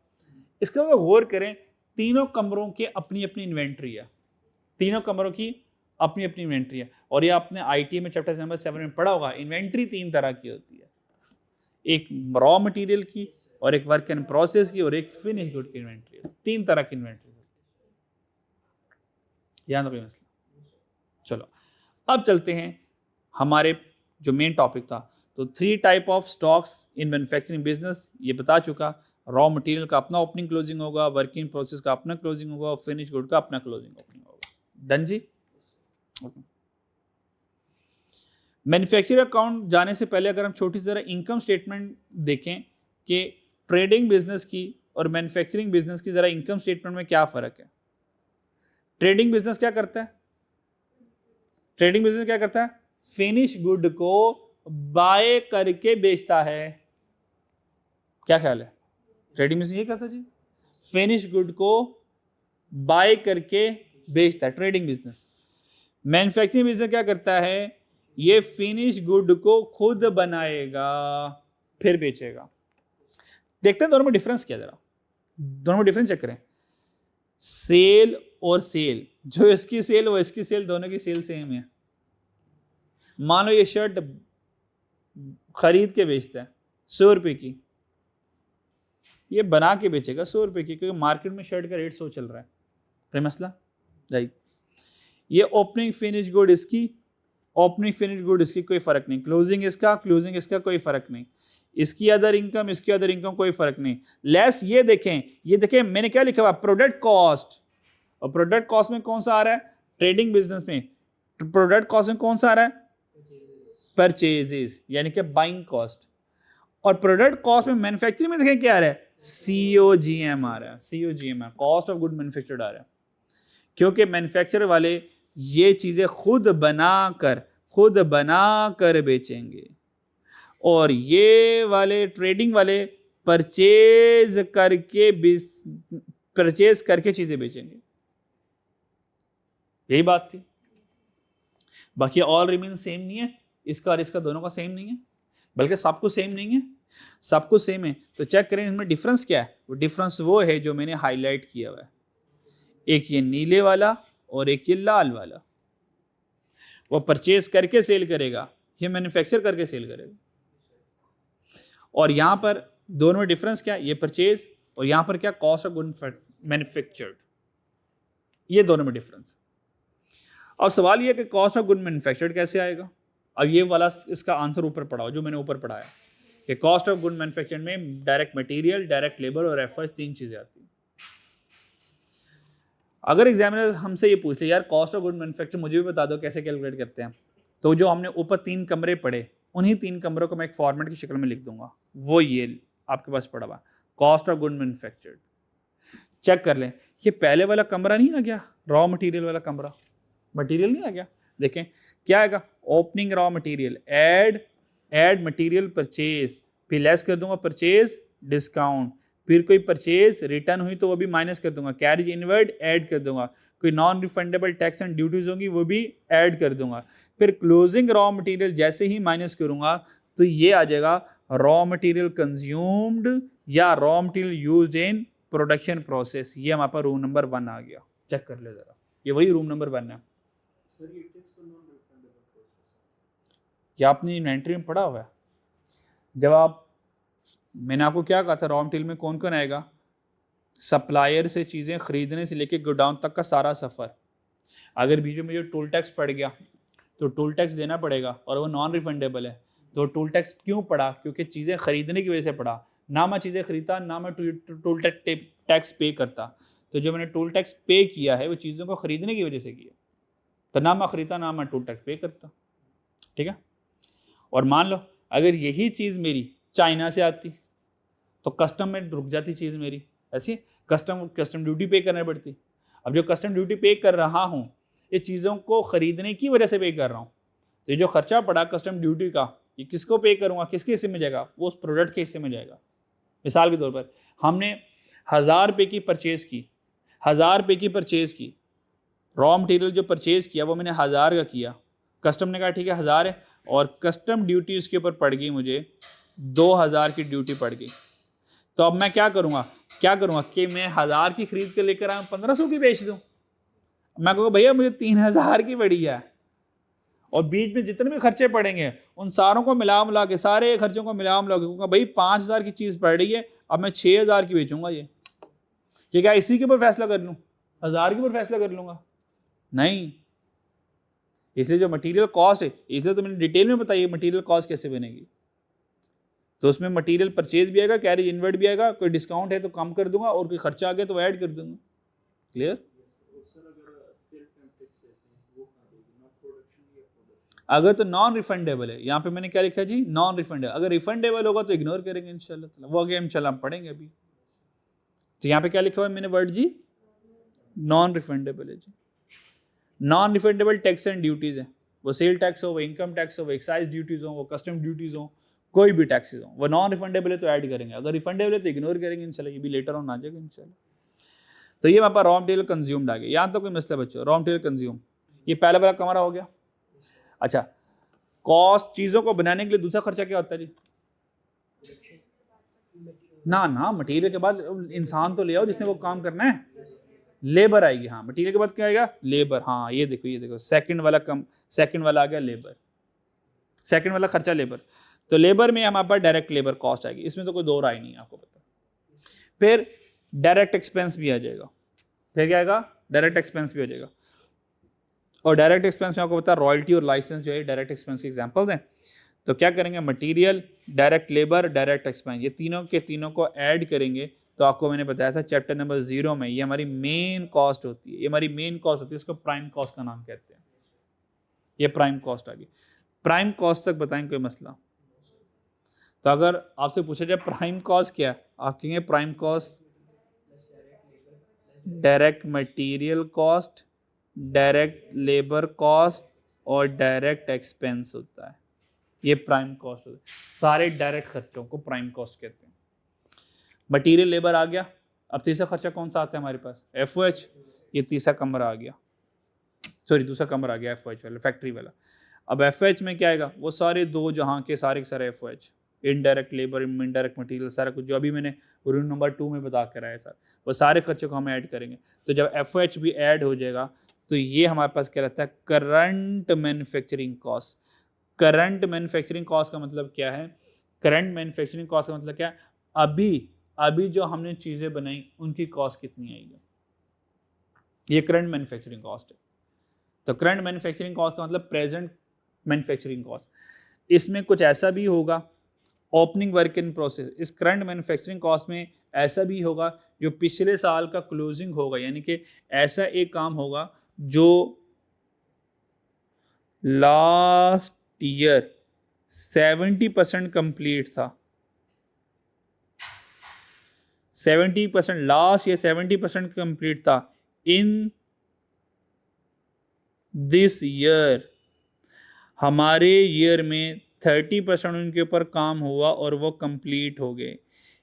इसके बाद गौर करें, तीनों कमरों की अपनी अपनी इन्वेंट्री है, तीनों कमरों की अपनी अपनी इन्वेंट्री है, और ये आपने आईटी में चैप्टर नंबर 7 में पढ़ा होगा। इन्वेंट्री 3 तरह की होती है, एक रॉ मटेरियल की, और एक वर्क इन प्रोसेस की, और एक फिनिश गुड की इन्वेंट्री। 3 तरह की इन्वेंट्री होती है, यहाँ तो कोई मसला। चलो अब चलते हैं हमारे जो मेन टॉपिक था। तो 3 type of stocks in manufacturing business, ये बता चुका। रॉ मटेरियल का अपना ओपनिंग क्लोजिंग होगा, वर्किंग प्रोसेस का अपना क्लोजिंग होगा, और फिनिश गुड का अपना क्लोजिंग ओपनिंग होगा। डन जी? मैन्युफैक्चरिंग अकाउंट जाने से पहले अगर हम छोटी सी जरा इनकम स्टेटमेंट देखें कि ट्रेडिंग बिजनेस की और मैन्युफैक्चरिंग बिजनेस की जरा इनकम स्टेटमेंट में क्या फर्क है। ट्रेडिंग बिजनेस क्या करता है? ट्रेडिंग बिजनेस क्या करता है? फिनिश गुड को बाय करके बेचता है। क्या ख्याल है? ट्रेडिंग बिजनेस ये करता है जी, फिनिश गुड को बाय करके बेचता है ट्रेडिंग बिजनेस। मैन्युफैक्चरिंग बिजनेस क्या करता है? ये फिनिश गुड को खुद बनाएगा फिर बेचेगा। देखते हैं दोनों में डिफरेंस क्या, जरा दोनों में डिफरेंस चेक करें। सेल और सेल, जो इसकी सेल वो इसकी सेल, दोनों की सेल सेम है। मान लो ये शर्ट खरीद के बेचता है 100 रुपए की, ये बना के बेचेगा 100 रुपए की, क्योंकि मार्केट में शर्ट का रेट 100 चल रहा है। फिर मसला राइट। ये ओपनिंग फिनिश गुड इसकी ओपनिंग फिनिश गुड इसकी कोई फर्क नहीं, क्लोजिंग इसका कोई फर्क नहीं, इसकी अदर इनकम कोई फर्क नहीं। लेस ये देखें मैंने क्या लिखा हुआ, प्रोडक्ट कॉस्ट, और प्रोडक्ट कॉस्ट में कौन सा आ रहा है, ट्रेडिंग बिजनेस में प्रोडक्ट कॉस्ट में कौन सा आ रहा है, परचेजेस यानी कि बाइंग कॉस्ट। और प्रोडक्ट कॉस्ट में मैन्युफैक्चरिंग में देखें क्या आ रहा है, COGM आ रहा है, COGM cost of good manufactured आ रहा है, क्योंकि मैन्युफैक्चरर वाले ये चीजें खुद बना कर बेचेंगे, और ये वाले ट्रेडिंग वाले परचेज करके चीजें बेचेंगे। यही बात थी। बाकी ऑल रिमेन सेम नहीं है, इसका और इसका दोनों का सेम नहीं है, बल्कि सब कुछ सेम नहीं है, सब कुछ सेम है। तो चेक करें इनमें डिफरेंस क्या है। वो डिफरेंस वो है जो मैंने हाईलाइट किया हुआ है, एक ये नीले वाला और एक ये लाल वाला। वो परचेज करके सेल करेगा, ये मैन्युफैक्चर करके सेल करेगा। और यहां पर दोनों में डिफरेंस क्या है, ये परचेज और यहां पर क्या, कॉस्ट ऑफ गुड मैन्युफैक्चर्ड, ये दोनों में डिफरेंस। अब सवाल ये है कि कॉस्ट ऑफ गुड मैन्युफैक्चर्ड कैसे आएगा। अब ये वाला इसका आंसर ऊपर पढ़ाओ जो मैंने ऊपर पढ़ाया कि कॉस्ट ऑफ गुड मैन्युफैक्चर्ड में डायरेक्ट मटेरियल, डायरेक्ट लेबर और एफर्ट, 3 चीजें आती हैं। अगर एग्जामिनर हमसे ये पूछ ले यार कॉस्ट ऑफ गुड मैन्युफैक्चर मुझे भी बता दो कैसे कैलकुलेट करते हैं, तो जो हमने ऊपर 3 कमरे पढ़े उन्हीं 3 कमरों को मैं एक फॉर्मेट की शक्ल में लिख दूंगा। वो ये आपके पास पड़ा हुआ cost of good manufactured. Check कर लें, ये पहले वाला कमरा नहीं आ गया, रॉ मटेरियल वाला कमरा, मटेरियल नहीं आ गया। देखें क्या आएगा, opening raw material, add material purchase, फिर लेस कर दूंगा परचेज डिस्काउंट, फिर कोई परचेज रिटर्न हुई तो वो भी माइनस कर दूंगा, कैरेज इनवर्ड ऐड कर दूंगा, कोई non refundable tax and duties होंगी वो भी ऐड कर दूंगा, फिर क्लोजिंग रॉ मटेरियल जैसे ही माइनस करूंगा तो ये आ जाएगा रॉ मटेरियल कंज्यूम्ड या raw material used in production process. ये हमारे पास रूम नंबर 1 आ गया। चेक कर ले जरा, ये वही रूम नंबर 1 है। ये आपने इन्वेंट्री में पढ़ा हुआ है। जब आप, मैंने आपको क्या कहा था, रॉ मटेरियल में कौन कौन आएगा, सप्लायर से चीज़ें खरीदने से लेके गोडाउन तक का सारा सफ़र। अगर बीच में मुझे टोल टैक्स पड़ गया तो टोल टैक्स देना पड़ेगा और वो नॉन रिफंडेबल है, तो टोल टैक्स क्यों पड़ा, क्योंकि चीज़ें खरीदने की वजह से पड़ा, ना मैं चीज़ें खरीदता ना मैं टोल टैक्स पे करता। तो जो मैंने टोल टैक्स पे किया है वो चीज़ों को खरीदने की वजह से किया, तो ना मैं खरीदता ना मैं टोल टैक्स पे करता। ठीक है। और मान लो अगर यही चीज़ मेरी चाइना से आती तो कस्टम में रुक जाती चीज़ मेरी, ऐसी कस्टम ड्यूटी पे करनी पड़ती। अब जो कस्टम ड्यूटी पे कर रहा हूँ ये चीज़ों को ख़रीदने की वजह से पे कर रहा हूँ, तो ये जो खर्चा पड़ा कस्टम ड्यूटी का ये किसको पे करूँगा, किसके हिस्से में जाएगा, वो उस प्रोडक्ट के हिस्से में जाएगा। मिसाल के तौर पर हमने 1000 रुपये की परचेज़ की, 1000 रुपये की परचेज़ की, रॉ मटेरियल जो परचेज़ किया वो मैंने 1000 का किया, कस्टम ने कहा ठीक है 1000 है, और कस्टम ड्यूटी उसके ऊपर पड़ गई, मुझे 2000 की ड्यूटी पड़ गई। तो अब मैं क्या करूँगा कि मैं 1000 की खरीद कर लेकर आऊँ 1500 की बेच दूँ। मैं कहूँगा भैया मुझे 3000 की पड़ी है, और बीच में जितने भी खर्चे पड़ेंगे उन सारों को मिला के, सारे खर्चों को मिला के कहूँगा भाई 5000 की चीज़ पड़ रही है, अब मैं 6000 की बेचूंगा। ये क्या इसी के ऊपर फैसला कर लूँ, 1000 के ऊपर फैसला कर लूँगा? नहीं। इसलिए जो मटेरियल कॉस्ट है, इसलिए तो मैंने डिटेल में बताइए मटेरियल कॉस्ट कैसे बनेगी। तो उसमें मटेरियल परचेज भी आएगा, कैरेज इनवर्ड भी आएगा, कोई डिस्काउंट है तो कम कर दूंगा और कोई खर्चा आ गया तो ऐड कर दूंगा। क्लियर? अगर तो नॉन रिफंडेबल है, यहाँ पे मैंने क्या लिखा जी, नॉन रिफंडेबल। अगर रिफंडेबल होगा तो इग्नोर करेंगे इंशाल्लाह, वो आगे इंशाल्लाह हम पढ़ेंगे अभी। तो यहाँ पे क्या लिखा हुआ है मैंने वर्ड जी, नॉन रिफंडेबल है जी। Non refundable tax and duties है, वो सेल टैक्स हो, वो इनकम टैक्स हो, वो एक्साइज ड्यूटीज़ हो, वो कस्टम ड्यूटीज़ हो, कोई भी टैक्सेस हो, वो नॉन रिफंडेबल है तो ऐड करेंगे, अगर रिफंडेबल है तो इग्नोर करेंगे इंशाल्लाह। ये भी लेटर ऑन आ जाएगा इंशाल्लाह। तो ये हमारे पास रॉ मटेरियल कंज्यूम्ड आ गया। यहाँ तो कोई मसला बच्चों, रॉ मटेरियल कंज्यूम, ये पहला वाला कमरा हो गया। अच्छा, कॉस्ट, चीज़ों को बनाने के लिए दूसरा खर्चा क्या होता है जी? ना मटेरियल के बाद इंसान तो ले आओ जिसने वो काम करना है, लेबर आएगी। हाँ, मटेरियल के बाद क्या आएगा, लेबर। हाँ ये देखो सेकंड वाला आ गया लेबर, सेकंड वाला खर्चा लेबर। तो लेबर में हमारे पास डायरेक्ट लेबर कॉस्ट आएगी, इसमें तो कोई दो राय नहीं है, आपको पता। फिर डायरेक्ट एक्सपेंस भी आ जाएगा, फिर क्या आएगा, डायरेक्ट एक्सपेंस भी आ जाएगा। और डायरेक्ट एक्सपेंस में आपको पता है रॉयल्टी और लाइसेंस जो है डायरेक्ट एक्सपेंस के एग्जांपल्स हैं। तो क्या करेंगे, material, direct labour, direct expense, ये तीनों के तीनों को ऐड करेंगे। तो आपको मैंने बताया था चैप्टर नंबर 0 में, ये हमारी मेन कॉस्ट होती है, ये हमारी मेन कॉस्ट होती है, इसको प्राइम कॉस्ट का नाम कहते हैं। ये प्राइम कॉस्ट आ गई। प्राइम कॉस्ट तक बताएं कोई मसला? तो अगर आपसे पूछा जाए प्राइम कॉस्ट क्या, आप कहेंगे prime cost direct material cost, direct labour cost और डायरेक्ट एक्सपेंस होता है। ये प्राइम कॉस्ट होता है। सारे डायरेक्ट खर्चों को प्राइम कॉस्ट कहते हैं। मटेरियल लेबर आ गया। अब तीसरा खर्चा कौन सा आता है हमारे पास? FOH। ये तीसरा कमरा आ गया, सॉरी दूसरा कमरा आ गया FOH वाला, फैक्ट्री वाला। अब FOH में क्या आएगा? वो सारे दो जहां के सारे FOH, indirect labour, indirect material, सारा कुछ जो अभी मैंने रूल नंबर 2 में बता कर आया सर, वो सारे खर्चों को हम ऐड करेंगे। तो जब FOH भी ऐड हो जाएगा तो ये हमारे पास क्या रहता है? Current manufacturing cost. Current manufacturing cost का मतलब क्या है? करंट मैन्युफैक्चरिंग कॉस्ट का मतलब क्या है? अभी जो हमने चीज़ें बनाई उनकी कॉस्ट कितनी आई है, ये करंट मैन्युफैक्चरिंग कॉस्ट है। तो करंट मैन्युफैक्चरिंग कॉस्ट का मतलब प्रेजेंट मैन्युफैक्चरिंग कॉस्ट। इसमें कुछ ऐसा भी होगा, ओपनिंग वर्क इन प्रोसेस, इस करंट मैन्युफैक्चरिंग कॉस्ट में ऐसा भी होगा जो पिछले साल का क्लोजिंग होगा, यानी कि ऐसा एक काम होगा जो लास्ट ईयर 70% कंप्लीट था, 70% लास्ट ईयर 70% कंप्लीट था। इन दिस ईयर हमारे ईयर में 30% उनके ऊपर काम हुआ और वो कंप्लीट हो गए।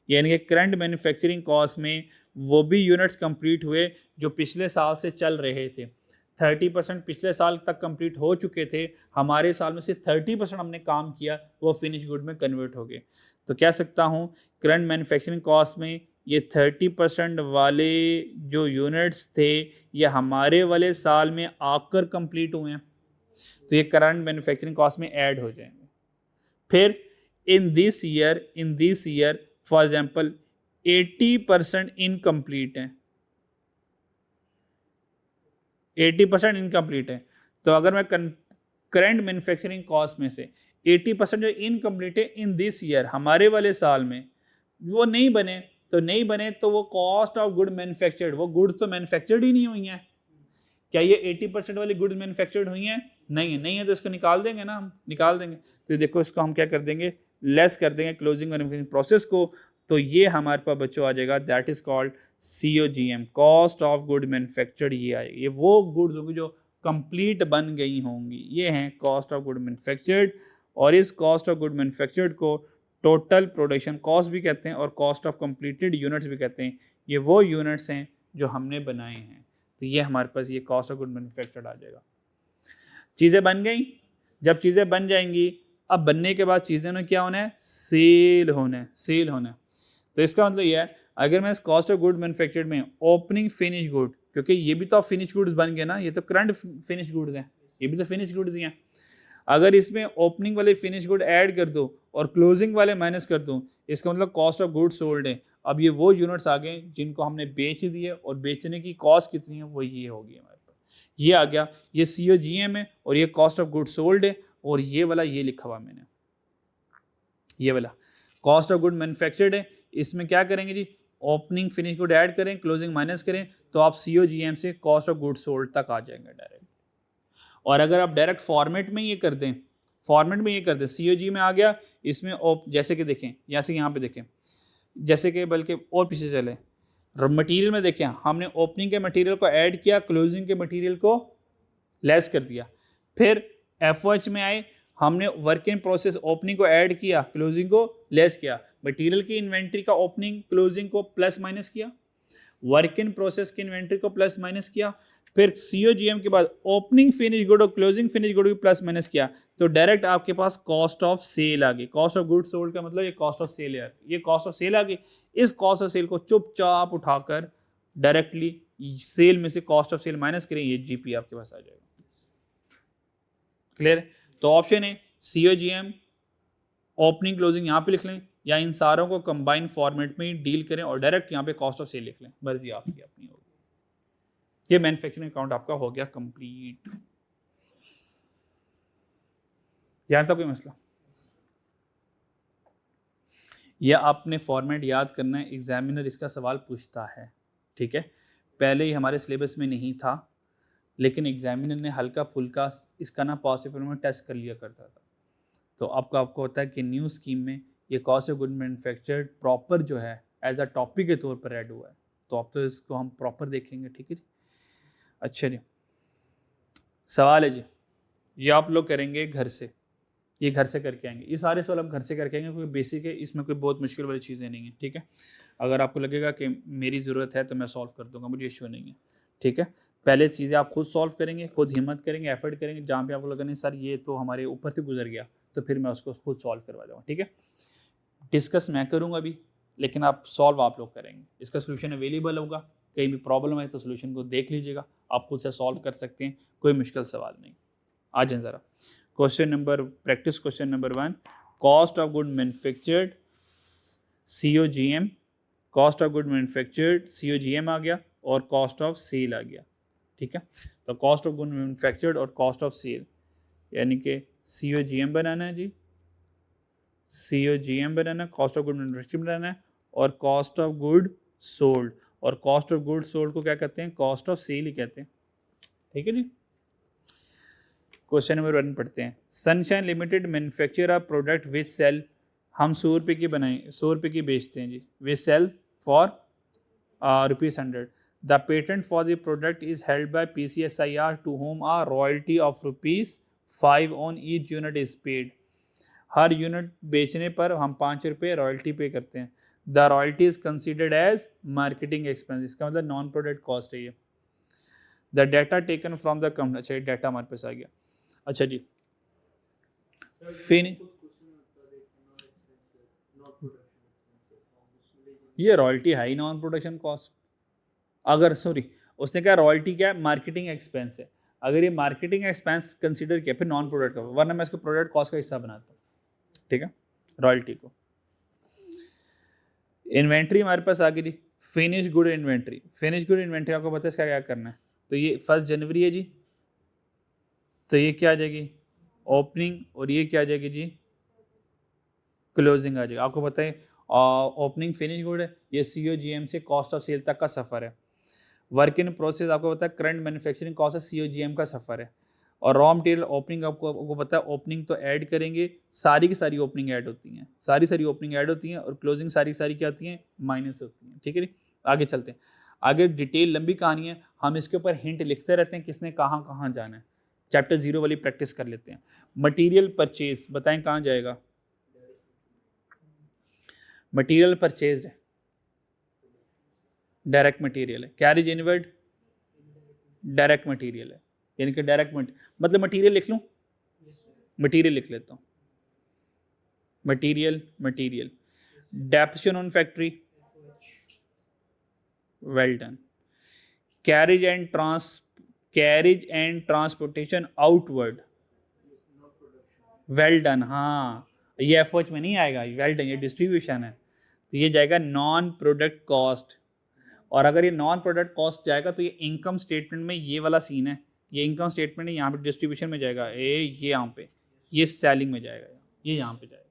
यानी कि करंट मैन्युफैक्चरिंग कॉस्ट में वो भी यूनिट्स कंप्लीट हुए जो पिछले साल से चल रहे थे। 30% पिछले साल तक कंप्लीट हो चुके थे, हमारे साल में से 30% हमने काम किया, वो फिनिश गुड में कन्वर्ट हो गए। तो कह सकता हूँ करंट मैन्युफैक्चरिंग कॉस्ट में ये 30% वाले जो यूनिट्स थे ये हमारे वाले साल में आकर कंप्लीट हुए हैं, तो ये करंट मैन्युफैक्चरिंग कॉस्ट में ऐड हो जाएंगे। फिर in this year for example 80% incomplete है, 80% इनकम्प्लीट है। तो अगर मैं करंट मैन्युफैक्चरिंग कॉस्ट में से 80% जो इनकम्प्लीट है इन दिस ईयर, हमारे वाले साल में वो नहीं बने तो वो कॉस्ट ऑफ गुड मैन्युफैक्चर्ड, वो गुड्स तो मैन्युफैक्चर्ड ही नहीं हुई हैं। क्या ये 80% वाली गुड्स मैन्युफैक्चर्ड हुई हैं? नहीं है तो इसको निकाल देंगे ना, हम निकाल देंगे। तो देखो इसको हम क्या कर देंगे, लेस कर देंगे क्लोजिंग मैन्युफैक्चरिंग प्रोसेस को। तो ये हमारे पास बच्चों आ जाएगा, that is called COGM, cost of good manufactured. ये आएगी, ये वो गुड्स होंगी जो कंप्लीट बन गई होंगी, ये हैं कॉस्ट ऑफ गुड मैन्युफैक्चर्ड। और इस कॉस्ट ऑफ गुड मैन्युफैक्चर्ड को टोटल प्रोडक्शन कॉस्ट भी कहते हैं और कॉस्ट ऑफ कंप्लीटेड यूनिट्स भी कहते हैं। ये वो यूनिट्स हैं जो हमने बनाए हैं। तो ये हमारे पास ये कॉस्ट ऑफ गुड मैन्युफैक्चर्ड आ जाएगा। चीज़ें बन गई, जब चीज़ें बन जाएंगी, अब बनने के बाद चीज़ें ने क्या होना है? सेल होना है। तो इसका मतलब ये है, अगर मैं इस कॉस्ट ऑफ गुड मैन्युफैक्चर्ड में ओपनिंग फिनिश गुड, क्योंकि ये भी तो फिनिश गुड्स बन गए ना, ये तो करंट फिनिश गुड्स हैं, ये भी तो फिनिश गुड्स ही हैं। अगर इसमें ओपनिंग वाले फिनिश गुड ऐड कर दो और क्लोजिंग वाले माइनस कर दो, इसका मतलब कॉस्ट ऑफ गुड सोल्ड है। अब ये वो यूनिट्स आ गए जिनको हमने बेच दिए और बेचने की कॉस्ट कितनी है वो ये होगी हमारे पास। ये आ गया, ये COGM है और ये कॉस्ट ऑफ गुड सोल्ड है। और ये वाला ये लिखा हुआ मैंने, ये वाला कॉस्ट ऑफ गुड मैन्युफैक्चर्ड है। इसमें क्या करेंगे जी, ओपनिंग फिनिश गुड ऐड करें, क्लोजिंग माइनस करें, तो आप COGM से कॉस्ट ऑफ गुड सोल्ड तक आ जाएंगे डायरेक्ट। और अगर आप डायरेक्ट फॉर्मेट में ये कर दें, COG में आ गया, इसमें जैसे कि देखें, जैसे यहाँ पे देखें, जैसे कि बल्कि और पीछे चले, मटेरियल में देखें, हमने ओपनिंग के मटेरियल को ऐड किया, क्लोजिंग के मटेरियल को लेस कर दिया। फिर FOH में आए, हमने वर्क इन प्रोसेस ओपनिंग को ऐड किया, क्लोजिंग को लेस किया, मटेरियल की इन्वेंट्री का ओपनिंग क्लोजिंग को प्लस माइनस किया, वर्क इन प्रोसेस की इन्वेंट्री को प्लस माइनस किया। फिर COGM के बाद ओपनिंग फिनिश गुड और क्लोजिंग फिनिश गुड भी प्लस माइनस किया, तो डायरेक्ट आपके पास कॉस्ट ऑफ सेल आ गई। कॉस्ट ऑफ गुड सोल्ड का मतलब ये कॉस्ट ऑफ सेल है, ये कॉस्ट ऑफ सेल आ गई। इस कॉस्ट ऑफ सेल को चुपचाप उठाकर डायरेक्टली सेल में से कॉस्ट ऑफ सेल माइनस करें, ये GP आपके पास आ जाएगा। क्लियर? तो ऑप्शन है COGM, ओपनिंग क्लोजिंग यहाँ पे लिख लें, या इन सारों को कंबाइन फॉर्मेट में डील करें और डायरेक्ट यहाँ पे कॉस्ट ऑफ सेल लिख लें, मर्जी आपकी अपनी होगी। ये मैन्युफैक्चरिंग अकाउंट आपका हो गया कंप्लीट। यहाँ तक कोई मसला? यह आपने फॉर्मेट याद करना है, एग्जामिनर इसका सवाल पूछता है, ठीक है। पहले ही हमारे सिलेबस में नहीं था, लेकिन एग्जामिनर ने हल्का फुल्का इसका ना पास पेपर में टेस्ट कर लिया करता था। तो आपको होता है कि न्यू स्कीम में ये cost of good manufactured proper जो है एज अ टॉपिक के तौर पर ऐड हुआ है, तो अब तो इसको हम प्रॉपर देखेंगे, ठीक है जी। अच्छा जी, सवाल है जी, ये आप लोग करेंगे घर से, ये घर से करके आएंगे, ये सारे सवाल आप घर से करके आएंगे, क्योंकि बेसिक है, इसमें कोई बहुत मुश्किल वाली चीज़ें नहीं है, ठीक है। अगर आपको लगेगा कि मेरी ज़रूरत है तो मैं सॉल्व कर दूंगा, मुझे इशू नहीं है, ठीक है। पहले चीज़ें आप खुद सॉल्व करेंगे, खुद हिम्मत करेंगे, एफर्ट करेंगे, जहाँ पे आपको लगा नहीं सर ये तो हमारे ऊपर से गुजर गया, तो फिर मैं उसको खुद सॉल्व करवा दूँगा, ठीक है। डिस्कस मैं करूँगा अभी, लेकिन आप सॉल्व आप लोग करेंगे, इसका सोल्यूशन अवेलेबल होगा, कहीं भी प्रॉब्लम है तो सोल्यूशन को देख लीजिएगा, आप खुद से सॉल्व कर सकते हैं, कोई मुश्किल सवाल नहीं। आ जाए ज़रा question number, practice question number 1, cost of good manufactured COGM, cost of good manufactured COGM आ गया और कॉस्ट ऑफ सेल आ गया, ठीक है। तो कॉस्ट ऑफ गुड मैन्युफैक्चर्ड और कॉस्ट ऑफ सेल, यानी कि COGM बनाना है जी, COGM बनाना, कॉस्ट ऑफ गुड मैन्युफैक्चर्ड बनाना है, और कॉस्ट ऑफ गुड सोल्ड, और कॉस्ट ऑफ गुड सोल्ड को क्या कहते हैं, कॉस्ट ऑफ सेल ही कहते हैं, ठीक है जी। क्वेश्चन नंबर 1 पढ़ते हैं। Sunshine Limited manufacture a product which sell, हम 100 रुपये की बनाए, 100 रुपये की बेचते हैं जी, which sell for ₹100। The patent for the product is held by PCSIR to whom a royalty of ₹5 on each unit is paid. हर यूनिट बेचने पर हम 5 रुपये रॉयल्टी पे करते हैं। The royalty is considered as marketing expense, इसका मतलब non product cost है ये। The data taken from the company, अच्छा डाटा हमारे पास आ गया। अच्छा जी, फिर ये रॉयल्टी है ही नॉन प्रोडक्शन कॉस्ट, अगर सॉरी उसने क्या रॉयल्टी क्या है, मार्केटिंग एक्सपेंस है, अगर ये मार्केटिंग एक्सपेंस कंसीडर किया फिर नॉन प्रोडक्ट का, वरना मैं इसको प्रोडक्ट कॉस्ट का हिस्सा बनाता हूँ, ठीक है, रॉयल्टी को। इन्वेंट्री हमारे पास आ गई, finish good inventory, finish good inventory आपको पता है इसका क्या करना है, तो ये 1 जनवरी है जी, तो ये क्या आ जाएगी ओपनिंग, और ये क्या आ जाएगी जी क्लोजिंग आ जाएगी। आपको पता है ओपनिंग फिनिश गुड है, ये COGM से कॉस्ट ऑफ सेल तक का सफ़र है। वर्क इन प्रोसेस आपको पता है करंट मैन्युफैक्चरिंग कॉस्ट है, COGM का सफ़र है। और रॉ मटेरियल ओपनिंग आपको पता है, ओपनिंग तो ऐड करेंगे, सारी की सारी ओपनिंग ऐड होती हैं, सारी ओपनिंग ऐड होती हैं, और क्लोजिंग सारी क्या होती हैं, माइनस होती हैं, ठीक है जी। आगे चलते हैं, आगे डिटेल लंबी कहानी है, हम इसके ऊपर हिंट लिखते रहते हैं किसने कहाँ कहाँ जाना है। चैप्टर 0 वाली प्रैक्टिस कर लेते हैं। मटीरियल परचेज बताएं कहाँ जाएगा, मटीरियल परचेज है, डायरेक्ट मटीरियल है, कैरिज इनवर्ड डायरेक्ट मटीरियल है, यानी कि डायरेक्ट मतलब मटीरियल लिख लूँ, मटीरियल लिख लेता हूँ, material depression on factory, well done. Carriage and transportation outward, well done, हाँ ये एफओएच में नहीं आएगा, वेल डन ये डिस्ट्रीब्यूशन है, तो ये जाएगा नॉन प्रोडक्ट कॉस्ट। और अगर ये नॉन प्रोडक्ट कॉस्ट जाएगा तो ये इनकम स्टेटमेंट में ये वाला सीन है, ये इनकम स्टेटमेंट है, यहाँ पे डिस्ट्रीब्यूशन में जाएगा, ये यहाँ पे ये सेलिंग में जाएगा, ये यहाँ पे जाएगा,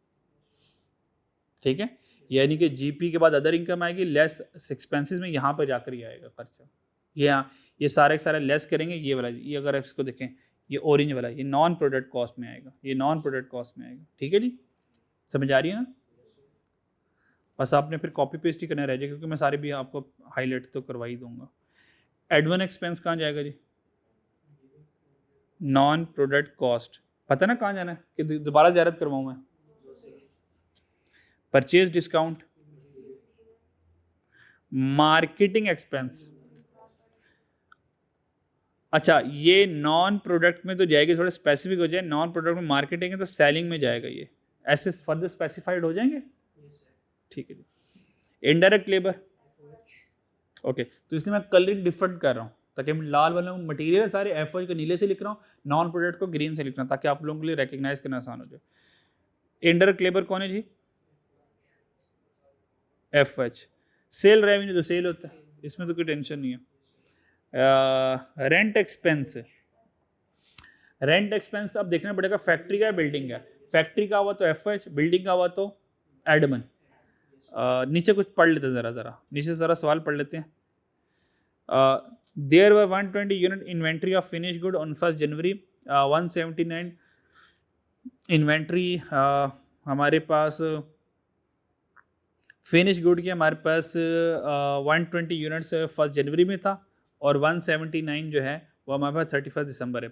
ठीक है। यानी कि जीपी के बाद अदर इनकम आएगी, लेस एक्सपेंसेस में यहाँ पर जाकर ही आएगा खर्चा, ये सारे लेस करेंगे, ये वाला, ये अगर इसको देखें ये ऑरेंज वाला, ये नॉन प्रोडक्ट कॉस्ट में आएगा, ये नॉन प्रोडक्ट कॉस्ट में आएगा, ठीक है जी, समझ आ रही है ना। बस आपने फिर कॉपी पेस्ट ही करना रह जाएगा, क्योंकि मैं सारे भी आपको हाईलाइट तो करवा ही दूंगा। एडवन एक्सपेंस कहाँ जाएगा जी, नॉन प्रोडक्ट कॉस्ट, पता ना कहाँ जाना है कि दोबारा ज़्यारत करवाऊँ मैं। परचेज डिस्काउंट, मार्केटिंग एक्सपेंस, अच्छा ये नॉन प्रोडक्ट में तो जाएगी, थोड़ा स्पेसिफिक हो जाए, नॉन प्रोडक्ट में मार्केटिंग है तो सेलिंग में जाएगा, ये ऐसे फर्दर स्पेसिफाइड हो जाएंगे, ठीक है जी। इनडायरेक्ट लेबर, ओके, तो इसलिए मैं कलरिंग डिफरेंट कर रहा हूँ, ताकि मैं लाल वाला मटेरियल सारे एफओएच को नीले से लिख रहा हूँ, नॉन प्रोडक्ट को ग्रीन से लिख रहा हूँ, ताकि आप लोगों के लिए रिकग्नाइज करना आसान हो जाए। इनडायरेक्ट लेबर कौन है जी, एफएच। सेल रेवेन्यू तो सेल होता है, इसमें तो कोई टेंशन नहीं है। रेंट एक्सपेंस, रेंट एक्सपेंस अब देखना पड़ेगा फैक्ट्री का या बिल्डिंग का। फैक्ट्री का हुआ तो एफएच, बिल्डिंग का हुआ तो एडमन। नीचे कुछ पढ़ लेते हैं, ज़रा नीचे ज़रा सवाल पढ़ लेते हैं। There were 120 unit inventory of finish good on 1 January, 179 inventory हमारे पास फिनिश गुड की हमारे पास 120 यूनिट्स 1 जनवरी में था और 179 जो है वो हमारे पास 31 दिसंबर है।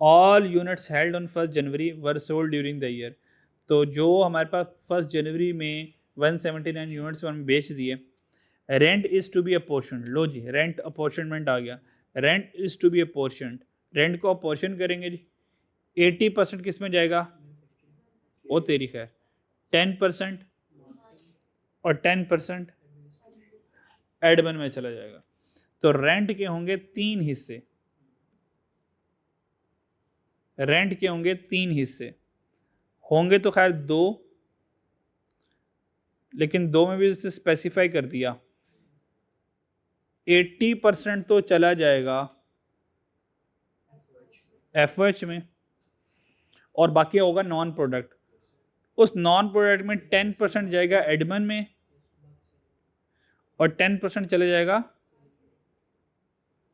All units held on 1 January were sold during the year. तो जो हमारे पास 1 जनवरी में 179 यूनिट्स हम बेच दिए। Rent is to be apportion, लो जी रेंट अपोर्शनमेंट आ गया। Rent is to be apportion, rent को अपोर्शन करेंगे जी। 80% किस में जाएगा, ओ तेरी खैर 10% और 10% एडमन में चला जाएगा। तो रेंट के होंगे 3 हिस्से, रेंट के होंगे 3 हिस्से होंगे तो खैर 2, लेकिन 2 में भी उसे स्पेसिफाई कर दिया 80% तो चला जाएगा एफएच में और बाकी होगा नॉन प्रोडक्ट। उस नॉन प्रोडक्ट में 10% जाएगा एडमन में और 10% चले जाएगा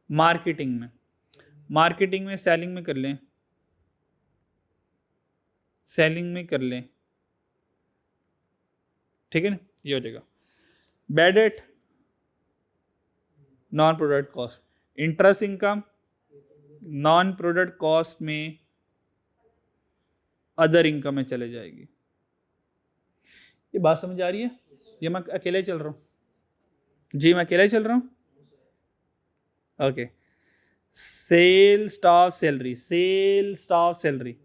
मार्केटिंग में। मार्केटिंग में सेलिंग में कर लें, सेलिंग में कर लें, ठीक है ना, ये हो जाएगा। Bad debt non product cost, interest income non product cost में अदर इनकम में चले जाएगी। ये बात समझ आ रही है? ये मैं अकेले चल रहा हूँ जी, मैं अकेले चल रहा हूँ। Okay, sale staff salary, sale staff salary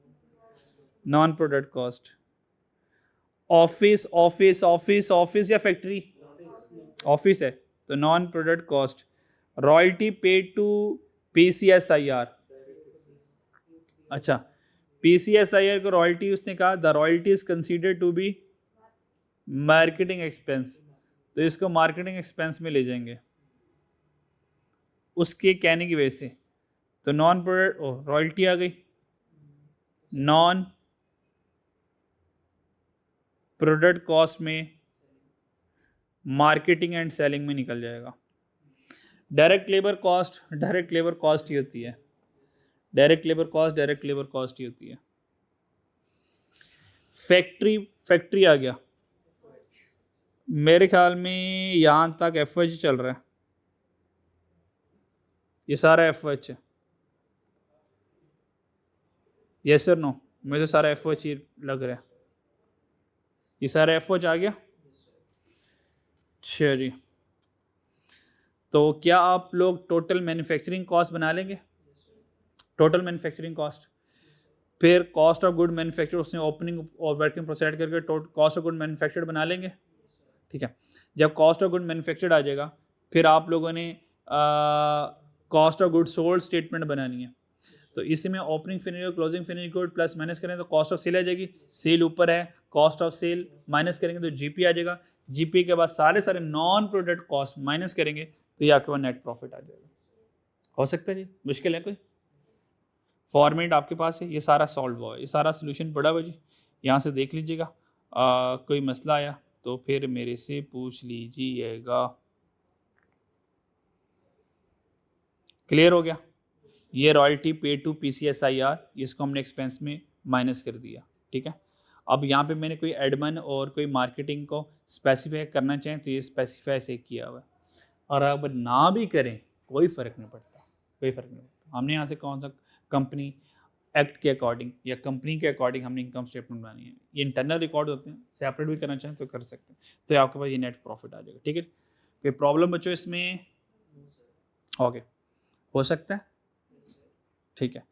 non product cost. Office office office office या फैक्ट्री, ऑफिस है तो non product cost. Royalty paid to PCSIR, अच्छा पीसीएसआईआर को रॉयल्टी उसने कहा the royalty is considered to be marketing expense, तो इसको marketing expense में ले जाएंगे उसके कहने की वजह से। तो नॉन प्रोडक्ट रॉयल्टी आ गई, नॉन प्रोडक्ट कॉस्ट में मार्केटिंग एंड सेलिंग में निकल जाएगा। Direct labour cost, direct labour cost ही होती है, direct labour cost direct labour cost ही होती है। फैक्ट्री, फैक्ट्री आ गया, मेरे ख्याल में यहाँ तक एफएच चल रहा है, ये सारा एफएच है। यस सर नो, मुझे तो सारा एफएच ही लग रहा है, ये सारा एफएच आ गया। चलिए, तो क्या आप लोग टोटल मैन्युफैक्चरिंग कॉस्ट बना लेंगे? टोटल मैन्युफैक्चरिंग कॉस्ट, फिर कॉस्ट ऑफ गुड मैन्युफैक्चर उसने ओपनिंग और वर्किंग प्रोसेस करके कॉस्ट ऑफ गुड मैन्युफैक्चर्ड बना लेंगे, ठीक है। जब कॉस्ट ऑफ गुड मैन्युफैक्चर्ड आ जाएगा फिर आप लोगों ने cost of good sold statement बनानी है। तो इसमें ओपनिंग फिनिश और closing finish good plus minus करें तो कॉस्ट ऑफ सेल आ जाएगी, सेल ऊपर है, कॉस्ट ऑफ सेल माइनस करेंगे तो जीपी आ जाएगा, जीपी के बाद सारे नॉन प्रोडक्ट कॉस्ट माइनस करेंगे तो ये आपके पास नेट प्रॉफिट आ जाएगा। हो सकता है जी, मुश्किल है कोई? फॉर्मेट आपके पास है, ये सारा सॉल्व हुआ है, ये सारा सोल्यूशन पड़ा हुआ जी, यहाँ से देख लीजिएगा। कोई मसला आया तो फिर मेरे से पूछ लीजिएगा। क्लियर हो गया? ये रॉयल्टी पे टू पीसीएसआईआर, इसको हमने एक्सपेंस में माइनस कर दिया, ठीक है। अब यहाँ पे मैंने कोई एडमन और कोई मार्केटिंग को स्पेसिफाई करना चाहें तो ये स्पेसिफाई से किया हुआ है, और अब ना भी करें कोई फ़र्क नहीं पड़ता, कोई फ़र्क नहीं पड़ता। हमने यहाँ से कौन सा कंपनी एक्ट के अकॉर्डिंग या कंपनी के अकॉर्डिंग हमने इनकम स्टेटमेंट बनानी है, ये इंटरनल रिकॉर्ड होते हैं, सेपरेट भी करना चाहें तो कर सकते हैं, तो आपके पास ये नेट प्रॉफिट आ जाएगा, ठीक है। कोई प्रॉब्लम बच्चों इसमें? ओके, हो सकता है, ठीक है।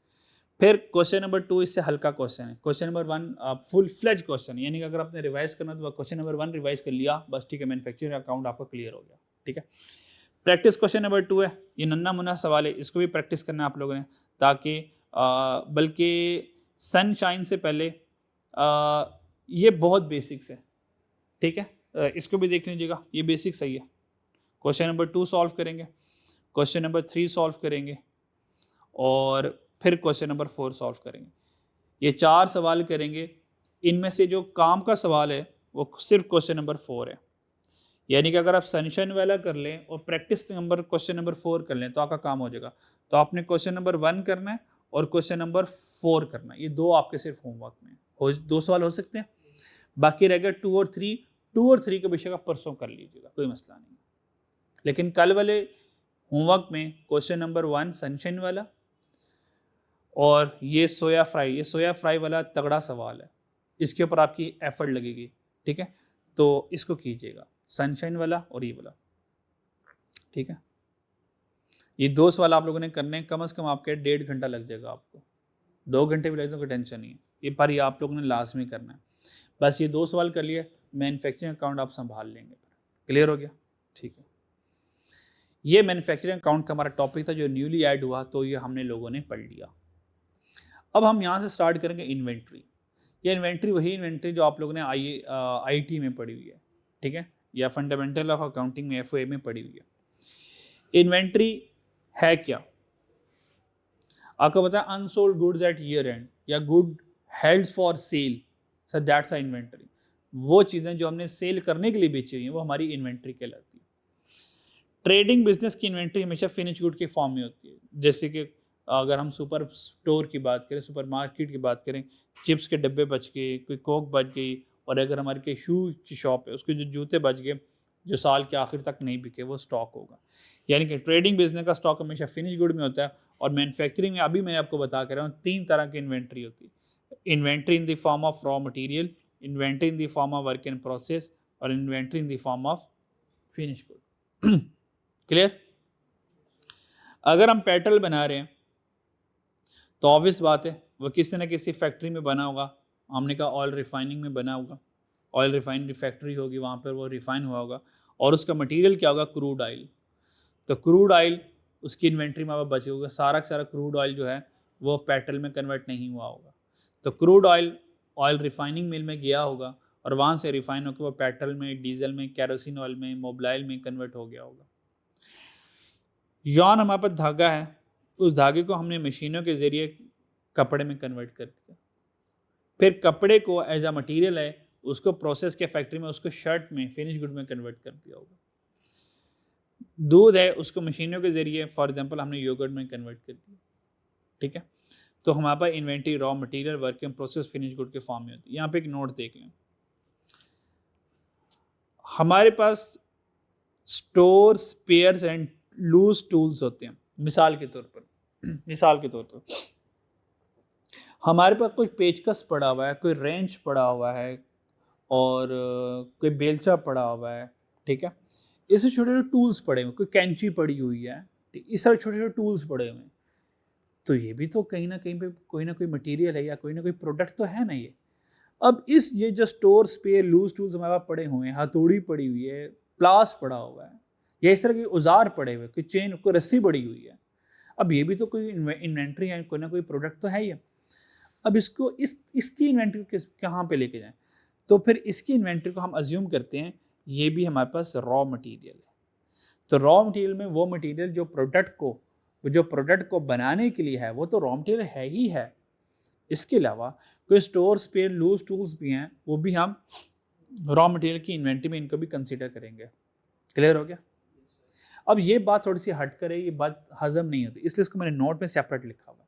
फिर क्वेश्चन नंबर 2 इससे हल्का क्वेश्चन है। Question number 1 full fledge question है, यानी कि अगर आपने रिवाइज करना तो क्वेश्चन नंबर 1 रिवाइज कर लिया बस, ठीक है, मैन्युफैक्चरिंग अकाउंट आपका क्लियर हो गया, ठीक है। प्रैक्टिस क्वेश्चन नंबर 2 है, ये नन्ना मुन्ना सवाल है, इसको भी प्रैक्टिस करना है आप लोगों ने, ताकि बल्कि सनशाइन से पहले ये बहुत बेसिक्स है, ठीक है। इसको भी देख लीजिएगा, ये बेसिक सही है। क्वेश्चन नंबर 2 सॉल्व करेंगे, क्वेश्चन नंबर 3 सॉल्व करेंगे और फिर क्वेश्चन नंबर 4 सॉल्व करेंगे। ये 4 सवाल करेंगे, इनमें से जो काम का सवाल है वो सिर्फ क्वेश्चन नंबर 4 है। यानी कि अगर आप सनशाइन वाला कर लें और प्रैक्टिस नंबर क्वेश्चन नंबर 4 कर लें तो आपका काम हो जाएगा। तो आपने क्वेश्चन नंबर 1 करना है और क्वेश्चन नंबर 4 करना है, ये 2 आपके सिर्फ होमवर्क में हो, 2 सवाल हो सकते हैं। बाकी रह गया 2 और 3, 2 और 3 के विषय का परसों कर लीजिएगा, कोई मसला नहीं। लेकिन कल वाले होमवर्क में क्वेश्चन नंबर 1 सनशाइन वाला और ये सोया फ्राई वाला तगड़ा सवाल है, इसके ऊपर आपकी एफर्ट लगेगी, ठीक है। तो इसको कीजिएगा, सनशाइन वाला और ये वाला, ठीक है। ये 2 सवाल आप लोगों ने करने हैं, कम से कम आपके 1.5 घंटा लग जाएगा, आपको 2 घंटे भी लगे तो कोई टेंशन नहीं है, ये पर ये आप लोगों ने लाजमी करना है। बस ये 2 सवाल कर लिए, मैन्युफैक्चरिंग अकाउंट आप संभाल लेंगे। क्लियर हो गया, ठीक है। ये मैन्युफैक्चरिंग अकाउंट का हमारा टॉपिक था जो न्यूली ऐड हुआ, तो ये हमने लोगों ने पढ़ लिया। अब हम यहाँ से स्टार्ट करेंगे इन्वेंट्री। ये इन्वेंट्री वही इन्वेंट्री जो आप लोगों ने IIT में पढ़ी हुई है, ठीक है, या फंडामेंटल ऑफ अकाउंटिंग में FOA में पढ़ी हुई है। इन्वेंट्री है क्या? आपको पता है unsold goods at year end या good held for sale, sir that's a inventory. वो चीज़ें जो हमने सेल करने के लिए बेची हुई हैं वो हमारी इन्वेंट्री कहलाती है। ट्रेडिंग बिजनेस की इन्वेंट्री हमेशा फिनिश गुड के फॉर्म में होती है। जैसे कि अगर हम सुपर स्टोर की बात करें, सुपर मार्केट की बात करें, चिप्स के डब्बे बच गए, कोई कोक बच गई, और अगर हमारी कोई शू की शॉप है उसके जो जूते बच गए जो साल के आखिर तक नहीं बिके, वो स्टॉक होगा। यानी कि ट्रेडिंग बिजनेस का स्टॉक हमेशा फिनिश गुड में होता है। और मैन्युफैक्चरिंग में अभी मैं आपको बता कर रहा हूँ 3 तरह की इन्वेंट्री होती है। Inventory in the form of raw material, inventory in the form of work in process, और inventory in the form of finish good. Clear? अगर हम पेट्रोल बना रहे हैं तो ऑब्वियस बात है वो किसी न किसी फैक्ट्री में बना होगा। हमने कहा ऑयल रिफाइनिंग में बना होगा, ऑयल रिफाइनरी फैक्ट्री होगी, वहाँ पर वो रिफाइन हुआ होगा, और उसका मटेरियल क्या होगा? Crude oil. तो क्रूड ऑयल उसकी इन्वेंट्री में बचे होगा। सारा का सारा क्रूड ऑयल जो है वो पेट्रोल में कन्वर्ट नहीं हुआ होगा। तो क्रूड ऑयल रिफाइनिंग मिल में गया होगा और वहाँ से रिफाइन होकर वो पेट्रोल में, डीजल में, कैरोसिन ऑयल में, मोबाइल में कन्वर्ट हो गया होगा। यॉन हमारे पास धागा है, उस धागे को हमने मशीनों के ज़रिए कपड़े में कन्वर्ट कर दिया। फिर कपड़े को एज अ मटीरियल है उसको प्रोसेस के फैक्ट्री में, उसको शर्ट में, फिनिश गुड में कन्वर्ट कर दिया होगा। दूध है उसको मशीनों के ज़रिए फॉर एग्जांपल हमने योगर्ट में कन्वर्ट कर दिया, ठीक है। तो हमारे पास inventory raw material, work in process, finish good के फॉर्म में होती है। यहाँ पे एक नोट देख लें, हमारे पास store spares and loose tools होते हैं। मिसाल के तौर पर हमारे पास कोई पेचकस पड़ा हुआ है, कोई रेंच पड़ा हुआ है, और कोई बेलचा पड़ा हुआ है, ठीक है। इससे छोटे छोटे टूल्स पड़े हुए, कोई कैंची पड़ी हुई है, इस तरह छोटे छोटे टूल्स पड़े हुए हैं। तो ये भी तो कहीं ना कहीं पे कोई ना कोई मटेरियल है या कोई ना कोई प्रोडक्ट तो है ना ये। अब ये जो स्टोर स्पेयर लूज टूल्स हमारे पास पड़े हुए हैं, हथौड़ी पड़ी हुई है, प्लास पड़ा हुआ है, या इस तरह के औजार पड़े हुए, कोई चेन, कोई रस्सी पड़ी हुई है। अब ये भी तो कोई इन्वेंट्री है, कोई ना कोई प्रोडक्ट तो है ही। अब इसको इसकी इन्वेंट्री कहाँ पे लेके जाएं? तो फिर इसकी इन्वेंट्री को हम अज्यूम करते हैं ये भी हमारे पास रॉ मटेरियल है। तो रॉ मटेरियल में वो मटेरियल जो प्रोडक्ट को बनाने के लिए है वो तो रॉ मटेरियल है ही है। इसके अलावा कोई स्टोर स्पेयर लूज टूल्स भी हैं, वो भी हम रॉ मटेरियल की इन्वेंट्री में इनको भी कंसीडर करेंगे। क्लियर हो गया? अब ये बात थोड़ी सी हट कर है, ये बात हजम नहीं होती, इसलिए इसको मैंने नोट में सेपरेट लिखा हुआ,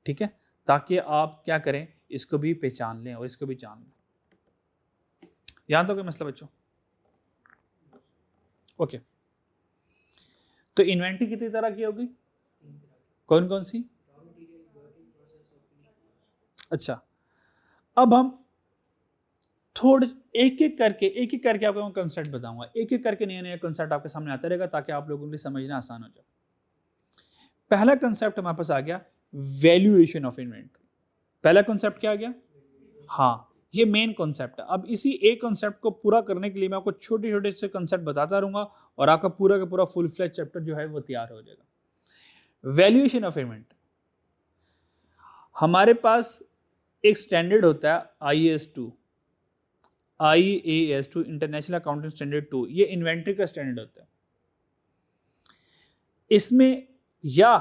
ठीक है, ताकि आप क्या करें, इसको भी पहचान लें और इसको भी जान लें। यहाँ तो कोई मसला बच्चों? ओके। तो इन्वेंट्री कितनी तरह की होगी? कौन कौन सी? अच्छा, अब हम थोड़े एक एक करके आपको कंसेप्ट बताऊंगा। एक एक करके नया नया कंसेप्ट आपके सामने आता रहेगा ताकि आप लोगों के लिए समझना आसान हो जाए। पहला कंसेप्ट हमारे पास आ गया वैल्यूएशन ऑफ इन्वेंट्री। पहला कंसेप्ट क्या आ गया? हाँ, ये मेन कॉन्सेप्ट है। अब इसी एक कॉन्सेप्ट को पूरा करने के लिए मैं आपको छोटे छोटे से कॉन्सेप्ट बताता रहूंगा और आपका पूरा का पूरा फुल फ्लैश चैप्टर जो है वो तैयार हो जाएगा। वैल्यूएशन ऑफ इन्वेंट्री, हमारे पास एक स्टैंडर्ड होता है IAS 2 इंटरनेशनल अकाउंटिंग स्टैंडर्ड 2। ये इन्वेंट्री का स्टैंडर्ड होता है। इसमें या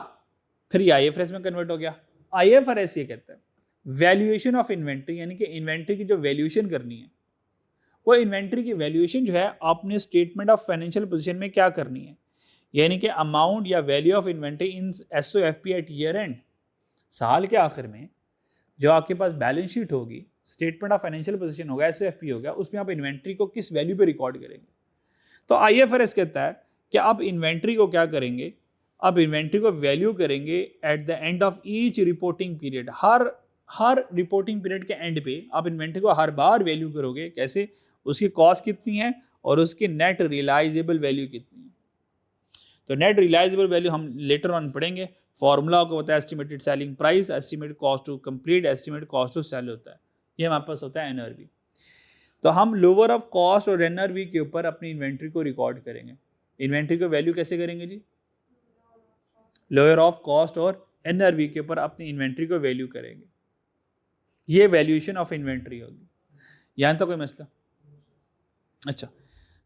फिर IFRS में कन्वर्ट हो गया, IFRS ये कहता है वैल्यूएशन ऑफ इन्वेंट्री, यानी कि इन्वेंट्री की जो वैल्यूएशन करनी है, वो इन्वेंट्री की वैल्यूएशन जो है आपने स्टेटमेंट ऑफ फाइनेंशियल पोजीशन में क्या करनी है, यानी कि अमाउंट या value of inventory in SOFP at year end, साल के आखिर में जो आपके पास बैलेंस शीट होगी, स्टेटमेंट ऑफ फाइनेंशियल पोजीशन होगा, SOFP होगा, उसमें आप इन्वेंट्री को किस वैल्यू पे रिकॉर्ड करेंगे। तो IFRS कहता है कि आप इन्वेंट्री को क्या करेंगे, आप इन्वेंट्री को वैल्यू करेंगे at the end of each reporting period, her reporting period के एंड पे आप इन्वेंट्री को हर बार वैल्यू करोगे। कैसे, उसकी कॉस्ट कितनी है और उसकी नेट रियलाइजेबल वैल्यू कितनी है। तो नेट रियलाइजेबल वैल्यू हम लेटर ऑन पढ़ेंगे, फॉर्मूला को होता है estimated selling price, estimated cost to complete, estimated cost to sell होता है, ये हमारे पास होता है NRV। तो हम लोअर ऑफ कॉस्ट और NRV के ऊपर अपनी इन्वेंट्री को रिकॉर्ड करेंगे। इन्वेंट्री को वैल्यू कैसे करेंगे जी, लोअर ऑफ कॉस्ट और NRV के ऊपर अपनी इन्वेंट्री को वैल्यू करेंगे, ये वैल्यूएशन ऑफ इन्वेंट्री होगी। यहाँ तो कोई मसला? अच्छा,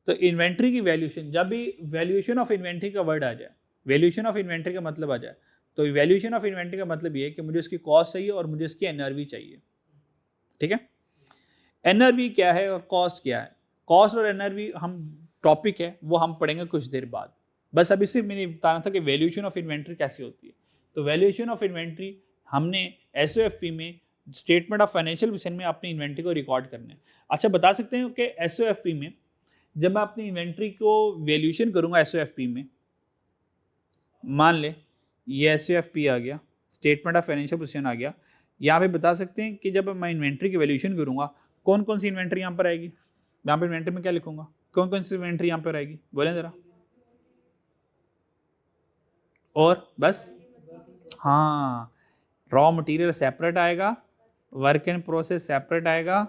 तो इन्वेंट्री की वैल्यूएशन, जब भी वैल्यूएशन ऑफ इन्वेंट्री का वर्ड आ जाए, वैल्यूएशन ऑफ इन्वेंट्री का मतलब आ जाए, तो वैल्यूएशन ऑफ इन्वेंट्री का मतलब ये है कि मुझे उसकी कॉस्ट चाहिए और मुझे इसकी NRV चाहिए। ठीक है, NRV क्या है और कॉस्ट क्या है, कॉस्ट और NRV हम टॉपिक है वो हम पढ़ेंगे कुछ देर बाद। बस अभी सिर्फ मैंने बताना था कि वैल्यूएशन ऑफ इन्वेंट्री कैसे होती है। तो वैल्यूएशन ऑफ इन्वेंट्री हमने SOFP में, स्टेटमेंट ऑफ फाइनेंशियल पोजीशन में अपनी इन्वेंट्री को रिकॉर्ड करना है। अच्छा, बता सकते हैं कि SOFP में जब मैं अपनी इन्वेंट्री को वैल्यूएशन करूंगा SOFP में, मान ले ये SOFP आ गया, स्टेटमेंट ऑफ फाइनेंशियल पोजीशन आ गया, यहाँ पे बता सकते हैं कि जब मैं इन्वेंट्री की वैल्यूएशन करूंगा कौन कौन सी इन्वेंट्री यहाँ पर आएगी, यहाँ पर इन्वेंट्री में क्या लिखूंगा, कौन कौन सी इन्वेंट्री यहाँ पर आएगी, बोलें जरा। और बस, हाँ, रॉ मटेरियल सेपरेट आएगा, वर्क इन प्रोसेस सेपरेट आएगा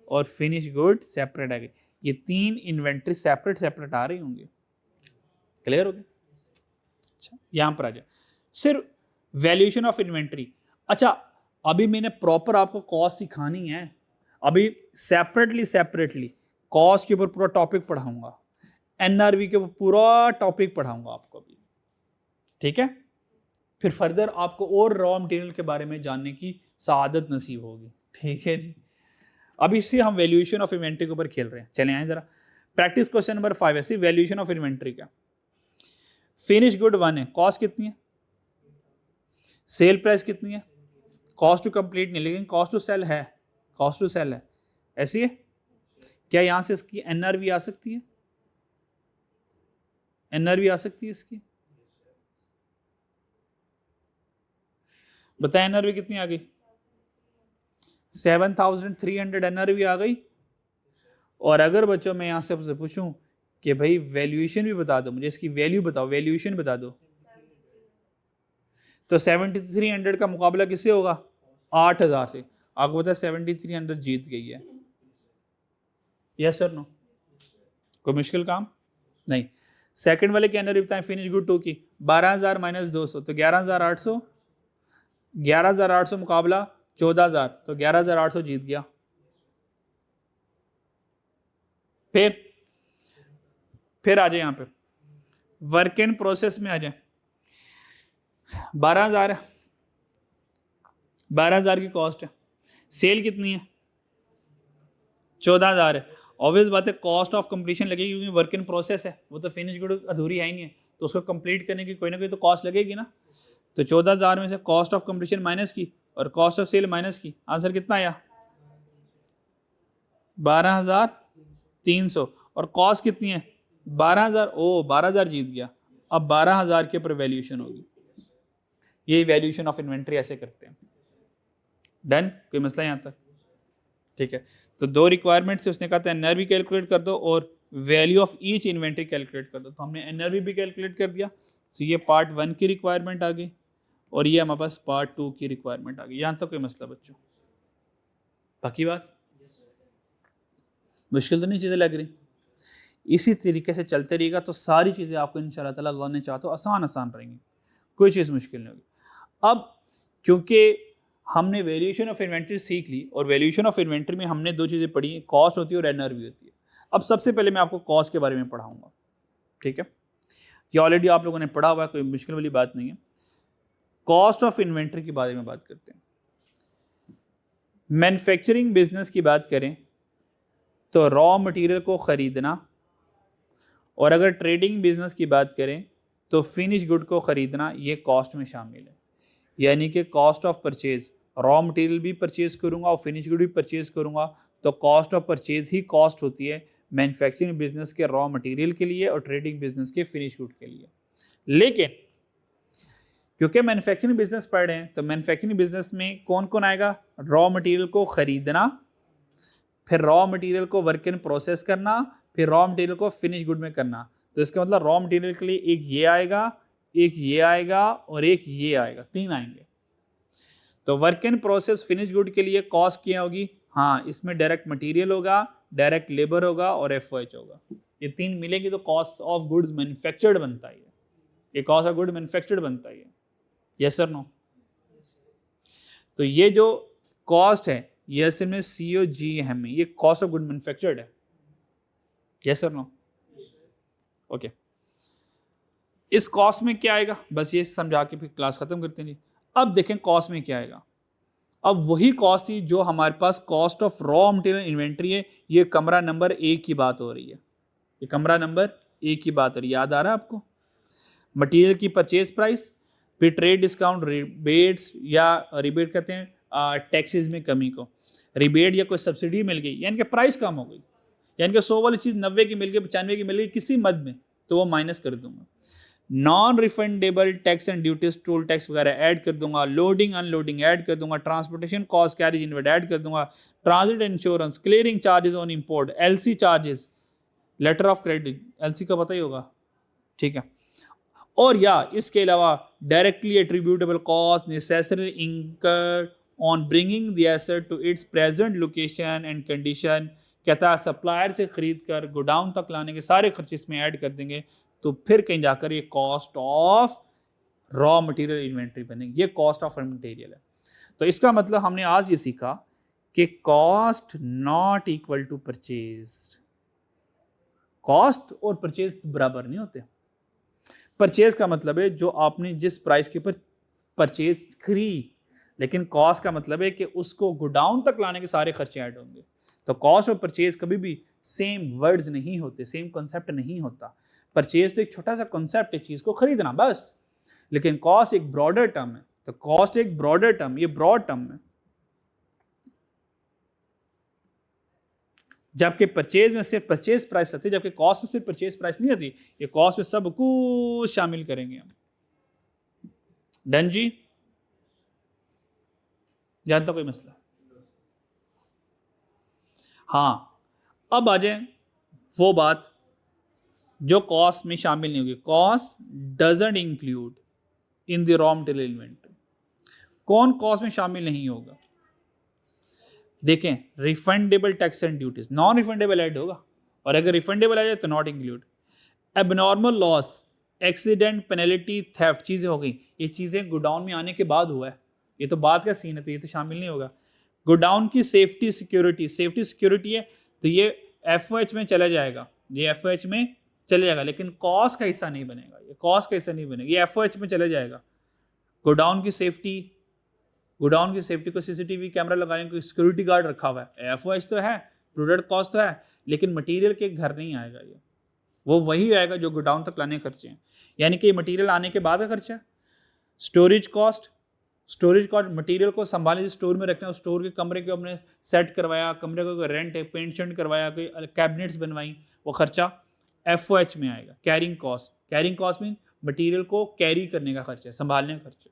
और फिनिश गुड सेपरेट आएगी। ये 3 इन्वेंट्री सेपरेट आ रही होंगी। क्लियर हो गया? अच्छा, यहाँ पर आ जाए सिर्फ वैल्यूएशन ऑफ इन्वेंट्री। अच्छा, अभी मैंने प्रॉपर आपको कॉस्ट सिखानी है, अभी सेपरेटली कॉस्ट के ऊपर पूरा टॉपिक पढ़ाऊंगा, NRV के ऊपर पूरा टॉपिक पढ़ाऊंगा आपको अभी। ठीक है, फिर फर्दर आपको और रॉ मटेरियल के बारे में जानने की सआदत नसीब होगी। ठीक है जी, अब इससे हम वैल्यूएशन ऑफ इन्वेंट्री के ऊपर खेल रहे हैं। चले आए जरा, प्रैक्टिस क्वेश्चन नंबर 5 है वैल्यूएशन ऑफ इन्वेंट्री का। फिनिश गुड 1 है, कॉस्ट कितनी है, सेल प्राइस कितनी है, कॉस्ट टू कंप्लीट नहीं, लेकिन कॉस्ट टू सेल है, कॉस्ट टू सेल है, ऐसी है। क्या यहां से इसकी NRV आ सकती है, NRV आ सकती है इसकी, बताए NRV कितनी आ गई, 7300 NRV आ गई। और अगर बच्चों मैं यहाँ से आपसे पूछूं कि भाई वैल्यूएशन भी बता दो, मुझे इसकी वैल्यू बताओ, वैल्यूएशन बता दो, तो 7300 का मुकाबला किससे होगा, 8000 से। आपको पता है 7300 जीत गई है, यस सर नो, कोई मुश्किल काम नहीं। सेकंड वाले की NRV बताएं, फिनिश गुड 2 की 12000 माइनस 200 तो 11800, 11800 मुकाबला 14000 तो 11800 जीत गया। फिर आ जाए यहाँ पे वर्क इन प्रोसेस में आ जाए, 12000 की कॉस्ट है, सेल कितनी है 14000 है। ऑब्वियस बात है कॉस्ट ऑफ कंप्लीशन लगेगी क्योंकि वर्क इन प्रोसेस है, वो तो फिनिश गुड अधूरी है ही नहीं है, तो उसको कंप्लीट करने की कोई ना कोई तो कॉस्ट लगेगी ना। तो 14000 में से कॉस्ट ऑफ कंप्लीशन माइनस की और कॉस्ट ऑफ सेल माइनस की, आंसर कितना आया 12300, और कॉस्ट कितनी है 12000, ओ 12000 जीत गया। अब 12000 के ऊपर वैल्यूएशन होगी, ये वैल्यूएशन ऑफ इन्वेंट्री ऐसे करते हैं। डन, कोई मसला यहाँ तक? ठीक है, तो 2 रिक्वायरमेंट से उसने कहा था NRV कैलकुलेट कर दो और value of each inventory calculate कर दो, तो हमने NRV भी कैलकुलेट कर दिया। तो ये पार्ट 1 की रिक्वायरमेंट आ गई और ये हमारे पास पार्ट 2 की रिक्वायरमेंट आ गई। यहाँ तक कोई मसला बच्चों? बाकी बात मुश्किल तो नहीं चीज़ें लग रही? इसी तरीके से चलते रहेगा तो सारी चीज़ें आपको इंशाल्लाह ताला अल्लाह ने चाहा तो आसान रहेंगी, कोई चीज़ मुश्किल नहीं होगी। अब क्योंकि हमने वैल्यूएशन ऑफ इन्वेंट्री सीख ली और वैल्यूएशन ऑफ इन्वेंट्री में हमने 2 चीज़ें पढ़ी हैं, कॉस्ट होती है और NRV होती है। अब सबसे पहले मैं आपको कॉस्ट के बारे में पढ़ाऊँगा। ठीक है, ये ऑलरेडी आप लोगों ने पढ़ा हुआ है, कोई मुश्किल वाली बात नहीं है। कॉस्ट ऑफ इन्वेंट्री के बारे में बात करते हैं। मैन्युफैक्चरिंग बिजनेस की बात करें तो रॉ मटेरियल को ख़रीदना, और अगर ट्रेडिंग बिजनेस की बात करें तो फिनिश गुड को ख़रीदना, ये कॉस्ट में शामिल है। यानी कि cost of purchase, raw material भी परचेज करूंगा और फिनिश गुड भी परचेज करूंगा, तो cost of purchase he cost होती है मैन्युफैक्चरिंग बिजनेस के रॉ मटेरियल के लिए और ट्रेडिंग बिजनेस के फिनिश गुड के लिए। लेकिन क्योंकि मैन्युफैक्चरिंग बिजनेस पढ़ रहे हैं तो मैन्युफैक्चरिंग बिजनेस में कौन कौन आएगा? रॉ मटेरियल को ख़रीदना, फिर रॉ मटेरियल को वर्क इन प्रोसेस करना, फिर रॉ मटेरियल को फिनिश गुड में करना। तो इसका मतलब रॉ मटेरियल के लिए एक ये आएगा, एक ये आएगा और एक ये आएगा, 3 आएंगे। तो work in process finish good के लिए कॉस्ट क्या होगी? हाँ, इसमें डायरेक्ट मटेरियल होगा, डायरेक्ट लेबर होगा और एफओएच होगा। ये 3 मिलेंगे तो कॉस्ट ऑफ गुड्स मैन्युफैक्चर्ड बनता है। ये कॉस्ट ऑफ गुड मैन्युफैक्चर्ड बनता है। Yes sir no? तो ये जो कॉस्ट है ये असल में COGM में, ये कॉस्ट ऑफ गुड मैन्युफैक्चर्ड है। Yes sir no? ओके। इस कॉस्ट में क्या आएगा, बस ये समझा के फिर क्लास खत्म करते हैं जी। अब देखें कॉस्ट में क्या आएगा। अब वही कॉस्ट थी जो हमारे पास cost of raw material inventory है। ये कमरा नंबर 1 की बात हो रही है, ये कमरा नंबर 1 की बात हो रही है। याद आ रहा है आपको? मटेरियल की परचेज प्राइस, फिर ट्रेड डिस्काउंट, रिबेट्स या रिबेट कहते हैं टैक्सेस में कमी को, रिबेट या कोई सब्सिडी मिल गई, यानी कि प्राइस कम हो गई, यानी कि 100 वाली चीज़ 90 की मिल गई, 95 की मिल गई किसी मद में, तो वो माइनस कर दूंगा। Non refundable tax and duties, toll tax वगैरह ऐड कर दूंगा, लोडिंग अनलोडिंग ऐड कर दूंगा, transportation cost, carriage inward add कर दूंगा, transit insurance, clearing charges on import, LC charges, letter of credit, LC का पता ही होगा, ठीक है। और या इसके अलावा directly attributable cost necessary incurred on bringing the asset to its present location and condition, कहता है सप्लायर से खरीद कर गोडाउन तक लाने के सारे खर्चे इसमें ऐड कर देंगे, तो फिर कहीं जाकर ये cost of raw material inventory बनेगी। ये कॉस्ट ऑफ रॉ मटेरियल है। तो इसका मतलब हमने आज ये सीखा कि cost not equal to purchase. Cost और परचेज बराबर नहीं होते। परचेज का मतलब है जो आपने जिस प्राइस के ऊपर परचेज करी, लेकिन कॉस्ट का मतलब है कि उसको गोडाउन तक लाने के सारे खर्चे ऐड होंगे। तो कॉस्ट और परचेज कभी भी सेम वर्ड्स नहीं होते, सेम कॉन्सेप्ट नहीं होता। परचेज तो एक छोटा सा कॉन्सेप्ट है, चीज को खरीदना बस, लेकिन कॉस्ट एक ब्रॉडर टर्म है। तो कॉस्ट एक ब्रॉडर टर्म, ये ब्रॉड टर्म है, जबकि परचेज में सिर्फ परचेज प्राइस आती है, जबकि कॉस्ट में सिर्फ परचेज प्राइस नहीं आती। ये कॉस्ट में सब कुछ शामिल करेंगे हम। डन जी? जानता कोई मसला? हाँ, अब आ जाए वो बात जो कॉस्ट में शामिल नहीं होगी। Cost doesn't include in the raw material inventory. कौन कॉस्ट में शामिल नहीं होगा? देखें, refundable tax and duties, non refundable add होगा, और अगर रिफंडेबल आ जाए तो not include. Abnormal loss, accident, penalty, theft चीज़ें हो गई, ये चीज़ें गोडाउन में आने के बाद हुआ है, ये तो बाद का सीन है, तो ये तो शामिल नहीं होगा। गोडाउन की सेफ्टी सिक्योरिटी, सेफ्टी सिक्योरिटी है तो ये FOH में चला जाएगा, ये FOH में चले जाएगा, लेकिन कॉस्ट का हिस्सा नहीं बनेगा, ये कॉस्ट का हिस्सा नहीं बनेगा, ये FOH में चले जाएगा। गोडाउन की सेफ्टी, गोडाउन की सेफ्टी को CCTV कैमरा लगाने को सिक्योरिटी गार्ड रखा हुआ है, FOH तो है, प्रोडक्ट कॉस्ट तो है, लेकिन मटेरियल के घर नहीं आएगा। ये वो वही आएगा जो गोडाउन तक लाने खर्चे हैं, यानी कि मटेरियल आने के बाद का खर्चा है। Storage cost, storage cost material को संभालने, स्टोर में रखना, स्टोर के कमरे को हमने सेट करवाया, कमरे को कोई रेंट है, पेंट शेंट करवाया, कोई कैबिनेट्स बनवाई, वो खर्चा FOH में आएगा। Carrying cost, carrying cost mean material को कैरी करने का खर्चा है, संभालने का खर्चा।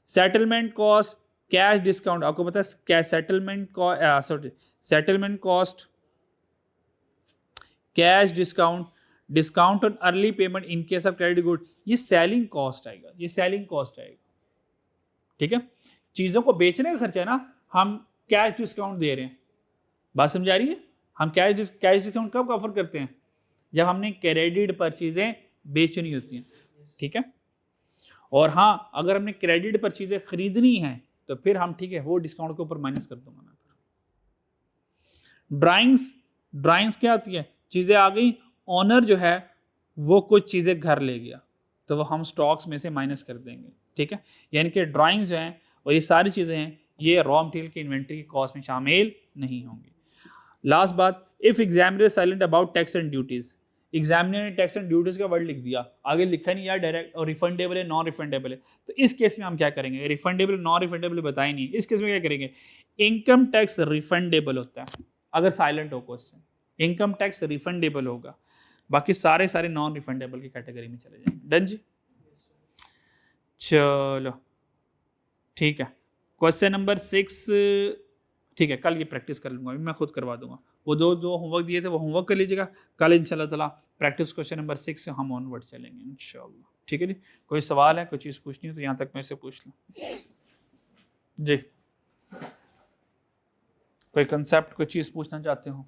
सेटलमेंट कॉस्ट, कैश डिस्काउंट, आपको पता है क्या settlement settlement cost, cash discount, discount on early payment in case of credit good, ये सेलिंग कॉस्ट आएगा, ये सेलिंग कॉस्ट आएगा। ठीक है, चीजों को बेचने का खर्चा है ना, हम कैश डिस्काउंट दे रहे हैं, बात समझ आ रही है? हम कैश डिस्काउंट कब ऑफर करते हैं? जब हमने क्रेडिट पर चीजें बेचनी होती हैं। ठीक है, और हाँ, अगर हमने क्रेडिट पर चीजें खरीदनी है तो फिर हम, ठीक है, वो डिस्काउंट के ऊपर माइनस कर दूंगा मैं। ड्राइंग्स, ड्राइंग्स क्या होती है? चीजें आ गई, ऑनर जो है वो कुछ चीजें घर ले गया, तो वो हम स्टॉक्स में से माइनस कर देंगे। ठीक है, यानी कि ड्राइंग्स जो हैं और ये सारी चीज़ें हैं ये रॉ मटेरियल की इन्वेंट्री की कॉस्ट में शामिल नहीं होंगी। लास्ट बात, if examiner silent about tax and duties, examiner ने टैक्स एंड ड्यूटीज का वर्ड लिख दिया, आगे लिखा नहीं यार डायरेक्ट और रिफंडेबल है नॉन रिफंडेबल है, तो इस केस में हम क्या करेंगे, रिफंडेबल नॉन रिफंडेबल बताए नहीं, इस केस में क्या करेंगे, इनकम टैक्स रिफंडेबल होता है अगर साइलेंट हो क्वेश्चन, इनकम टैक्स रिफंडेबल होगा, बाकी सारे नॉन रिफंडेबल की कैटेगरी में चले जाएंगे। डन जी, चलो ठीक है। क्वेश्चन नंबर 6 ठीक है, कल ये प्रैक्टिस कर लूँगा, मैं खुद करवा दूंगा, वो जो होमवर्क दिए थे वो होमवर्क कर लीजिएगा, कल इंशाल्लाह ताला प्रैक्टिस क्वेश्चन नंबर 6 से हम ऑनवर्ड चलेंगे इंशाल्लाह। ठीक है जी, कोई सवाल है, कोई चीज़ पूछनी है तो यहाँ तक मैं से पूछ लूँ जी, कोई कंसेप्ट कोई चीज़ पूछना चाहते हो?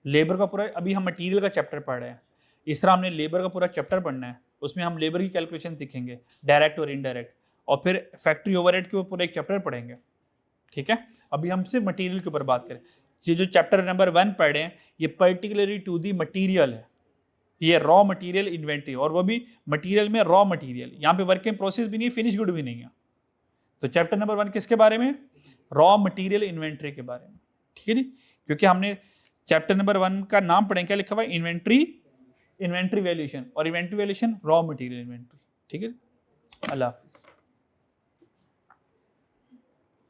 लेबर का पूरा, अभी हम मटेरियल का चैप्टर पढ़ रहे हैं, इस तरह हमने लेबर का पूरा चैप्टर पढ़ना है, उसमें हम लेबर की कैलकुलेशन सीखेंगे डायरेक्ट और इनडायरेक्ट, और फिर फैक्ट्री ओवरहेड के ऊपर पूरा एक चैप्टर पढ़ेंगे। ठीक है, अभी हम सिर्फ मटेरियल के ऊपर बात करें, ये जो चैप्टर नंबर 1 पढ़े हैं ये पर्टिकुलरली टू दी मटेरियल है, ये रॉ मटेरियल इन्वेंट्री, और वो भी मटेरियल में रॉ मटेरियल, यहाँ पे वर्क इन प्रोसेस भी नहीं, फिनिश गुड भी नहीं है। तो चैप्टर नंबर 1 किसके बारे में, रॉ मटेरियल इन्वेंट्री के बारे में। ठीक है जी, क्योंकि हमने चैप्टर नंबर 1 का नाम पढ़ें, क्या लिखा हुआ है, इन्वेंट्री वैल्यूएशन, और inventory valuation raw material inventory. ठीक है, अल्लाह हाफिज़।